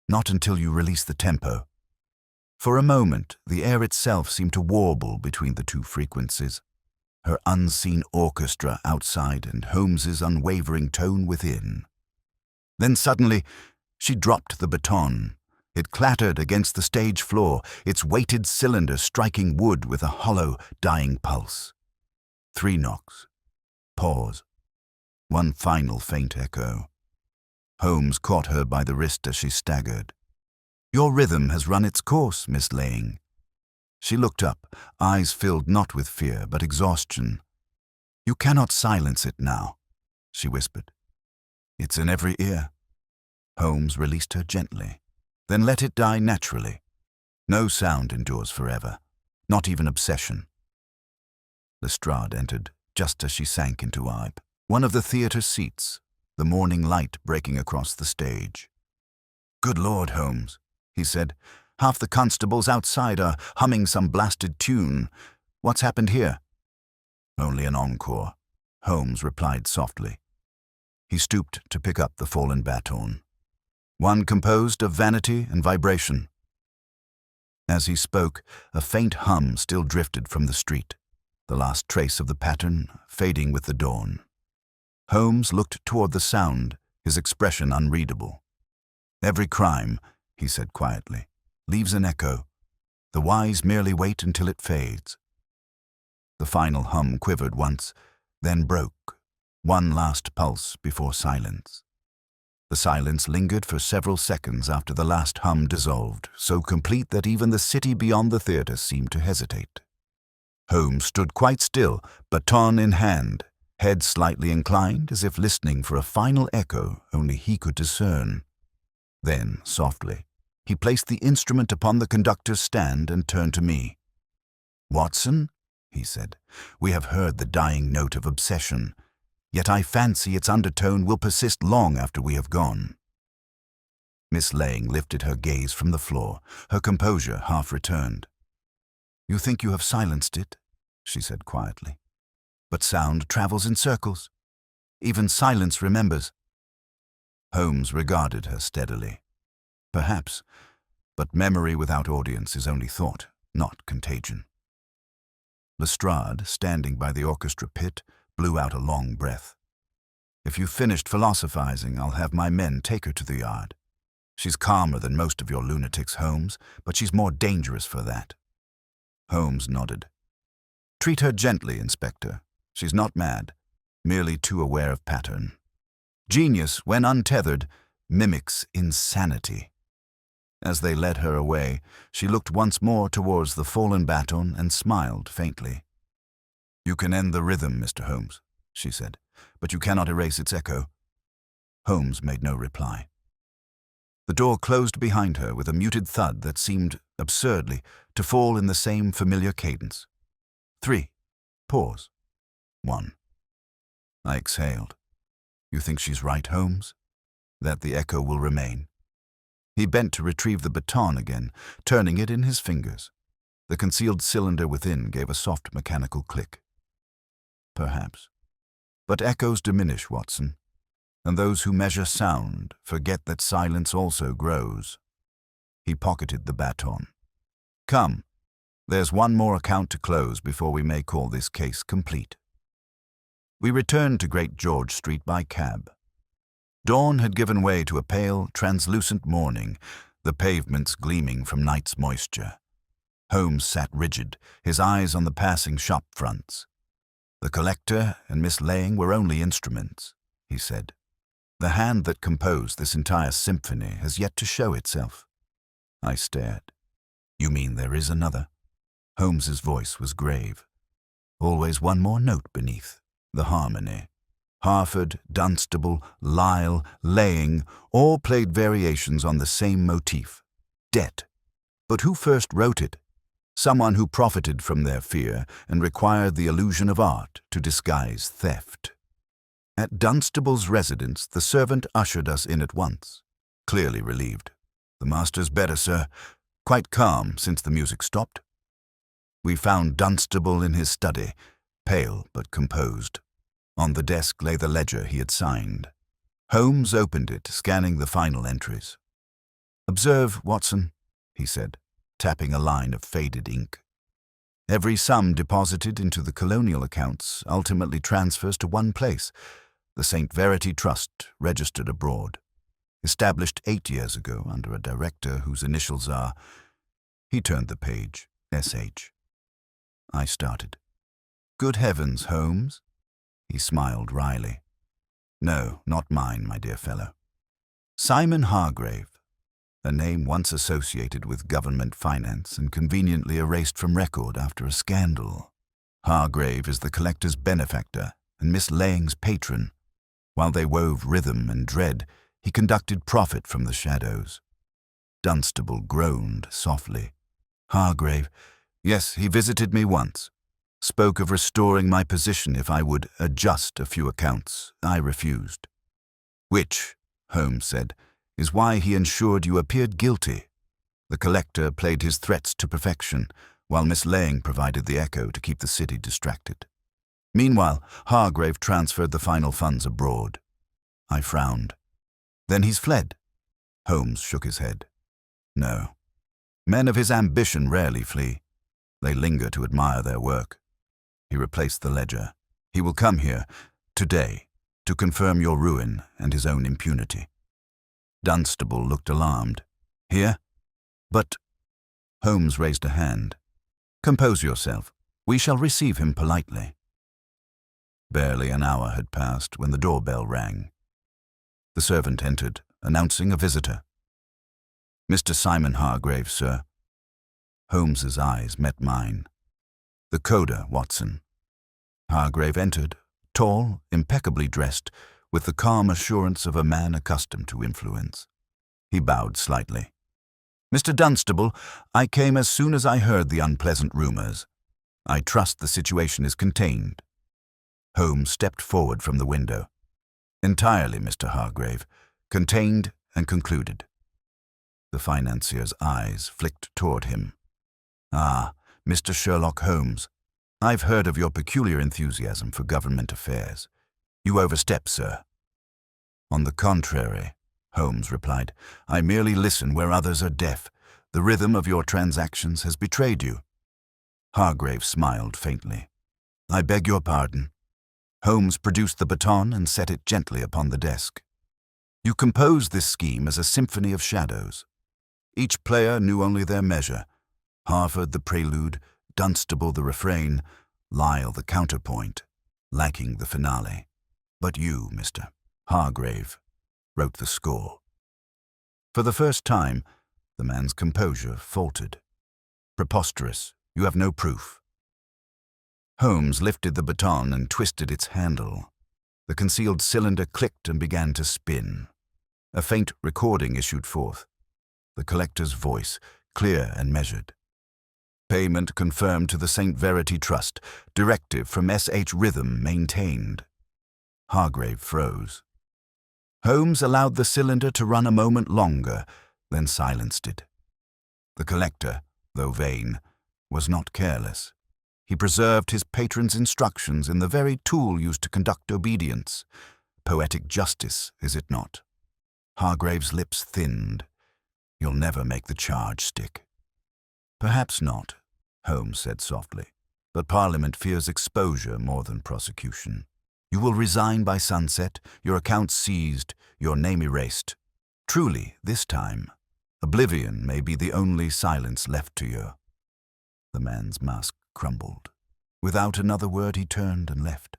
Not until you release the tempo. For a moment, the air itself seemed to warble between the 2 frequencies. Her unseen orchestra outside and Holmes's unwavering tone within. Then suddenly, she dropped the baton. It clattered against the stage floor, its weighted cylinder striking wood with a hollow, dying pulse. 3 knocks. Pause. 1 final faint echo. Holmes caught her by the wrist as she staggered. Your rhythm has run its course, Miss Lang. She looked up, eyes filled not with fear but exhaustion. You cannot silence it now, she whispered. It's in every ear. Holmes released her gently. Then let it die naturally. No sound endures forever, not even obsession. Lestrade entered just as she sank into one of the theater seats, the morning light breaking across the stage. Good Lord, Holmes, he said. Half the constables outside are humming some blasted tune. What's happened here? Only an encore, Holmes replied softly. He stooped to pick up the fallen baton. One composed of vanity and vibration. As he spoke, a faint hum still drifted from the street, the last trace of the pattern fading with the dawn. Holmes looked toward the sound, his expression unreadable. Every crime, he said quietly, leaves an echo. The wise merely wait until it fades. The final hum quivered once, then broke, 1 last pulse before silence. The silence lingered for several seconds after the last hum dissolved, so complete that even the city beyond the theater seemed to hesitate. Holmes stood quite still, baton in hand, head slightly inclined as if listening for a final echo only he could discern. Then, softly, he placed the instrument upon the conductor's stand and turned to me. Watson, he said, we have heard the dying note of obsession, yet I fancy its undertone will persist long after we have gone. Miss Lang lifted her gaze from the floor, her composure half returned. You think you have silenced it, she said quietly. But sound travels in circles. Even silence remembers. Holmes regarded her steadily. Perhaps, but memory without audience is only thought, not contagion. Lestrade, standing by the orchestra pit, blew out a long breath. If you've finished philosophizing, I'll have my men take her to the yard. She's calmer than most of your lunatics, Holmes, but she's more dangerous for that. Holmes nodded. Treat her gently, Inspector. She's not mad, merely too aware of pattern. Genius, when untethered, mimics insanity. As they led her away, she looked once more towards the fallen baton and smiled faintly. You can end the rhythm, Mr. Holmes, she said, but you cannot erase its echo. Holmes made no reply. The door closed behind her with a muted thud that seemed, absurdly, to fall in the same familiar cadence. 3. Pause. 1. I exhaled. You think she's right, Holmes? That the echo will remain? He bent to retrieve the baton again, turning it in his fingers. The concealed cylinder within gave a soft mechanical click. Perhaps. But echoes diminish, Watson, and those who measure sound forget that silence also grows. He pocketed the baton. Come, there's one more account to close before we may call this case complete. We returned to Great George Street by cab. Dawn had given way to a pale, translucent morning, the pavements gleaming from night's moisture. Holmes sat rigid, his eyes on the passing shop fronts. The collector and Miss Laying were only instruments, he said. The hand that composed this entire symphony has yet to show itself. I stared. You mean there is another? Holmes's voice was grave. Always one more note beneath, the harmony. Harford, Dunstable, Lyle, Laying, all played variations on the same motif, debt. But who first wrote it? Someone who profited from their fear and required the illusion of art to disguise theft. At Dunstable's residence, the servant ushered us in at once, clearly relieved. The master's better, sir. Quite calm since the music stopped. We found Dunstable in his study, pale but composed. On the desk lay the ledger he had signed. Holmes opened it, scanning the final entries. Observe, Watson, he said, tapping a line of faded ink. Every sum deposited into the colonial accounts ultimately transfers to one place, the St. Verity Trust, registered abroad. Established 8 years ago under a director whose initials are... He turned the page, S.H. I started. Good heavens, Holmes? He smiled wryly. No, not mine, my dear fellow. Simon Hargrave, a name once associated with government finance and conveniently erased from record after a scandal. Hargrave is the collector's benefactor and Miss Laying's patron. While they wove rhythm and dread, he conducted profit from the shadows. Dunstable groaned softly. Hargrave, yes, he visited me once. Spoke of restoring my position if I would adjust a few accounts. I refused. Which, Holmes said, is why he ensured you appeared guilty. The collector played his threats to perfection, while Miss Laying provided the echo to keep the city distracted. Meanwhile, Hargrave transferred the final funds abroad. I frowned. Then he's fled. Holmes shook his head. No. Men of his ambition rarely flee. They linger to admire their work. He replaced the ledger. He will come here, today, to confirm your ruin and his own impunity. Dunstable looked alarmed. Here? But... Holmes raised a hand. Compose yourself. We shall receive him politely. Barely an hour had passed when the doorbell rang. The servant entered, announcing a visitor. Mr. Simon Hargrave, sir. Holmes's eyes met mine. The coder, Watson. Hargrave entered, tall, impeccably dressed, with the calm assurance of a man accustomed to influence. He bowed slightly. Mr. Dunstable, I came as soon as I heard the unpleasant rumors. I trust the situation is contained. Holmes stepped forward from the window. Entirely, Mr. Hargrave. Contained and concluded. The financier's eyes flicked toward him. Ah, Mr. Sherlock Holmes, I've heard of your peculiar enthusiasm for government affairs. You overstep, sir. On the contrary, Holmes replied, I merely listen where others are deaf. The rhythm of your transactions has betrayed you. Hargrave smiled faintly. I beg your pardon. Holmes produced the baton and set it gently upon the desk. You composed this scheme as a symphony of shadows. Each player knew only their measure. Harford the prelude, Dunstable the refrain, Lyle the counterpoint, lacking the finale. But you, Mr. Hargrave, wrote the score. For the first time, the man's composure faltered. Preposterous, you have no proof. Holmes lifted the baton and twisted its handle. The concealed cylinder clicked and began to spin. A faint recording issued forth. The collector's voice, clear and measured. Payment confirmed to the St. Verity Trust. Directive from S.H. Rhythm maintained. Hargrave froze. Holmes allowed the cylinder to run a moment longer, then silenced it. The collector, though vain, was not careless. He preserved his patron's instructions in the very tool used to conduct obedience. Poetic justice, is it not? Hargrave's lips thinned. You'll never make the charge stick. Perhaps not, Holmes said softly, but Parliament fears exposure more than prosecution. You will resign by sunset, your accounts seized, your name erased. Truly, this time, oblivion may be the only silence left to you. The man's mask crumbled. Without another word, he turned and left.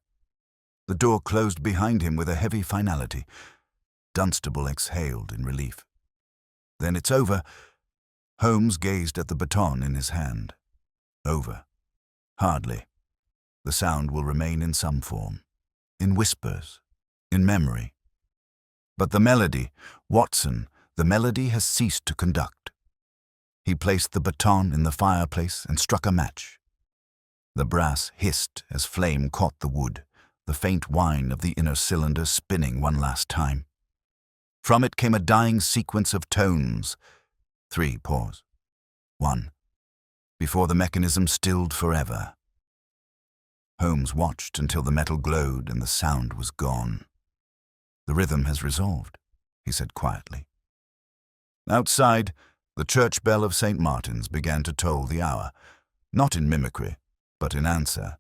The door closed behind him with a heavy finality. Dunstable exhaled in relief. Then it's over. Holmes gazed at the baton in his hand. Over. Hardly. The sound will remain in some form. In whispers. In memory. But the melody, Watson, the melody has ceased to conduct. He placed the baton in the fireplace and struck a match. The brass hissed as flame caught the wood, the faint whine of the inner cylinder spinning one last time. From it came a dying sequence of tones. 3, pause. 1. Before the mechanism stilled forever. Holmes watched until the metal glowed and the sound was gone. The rhythm has resolved, he said quietly. Outside, the church bell of St. Martin's began to toll the hour, not in mimicry, but in answer.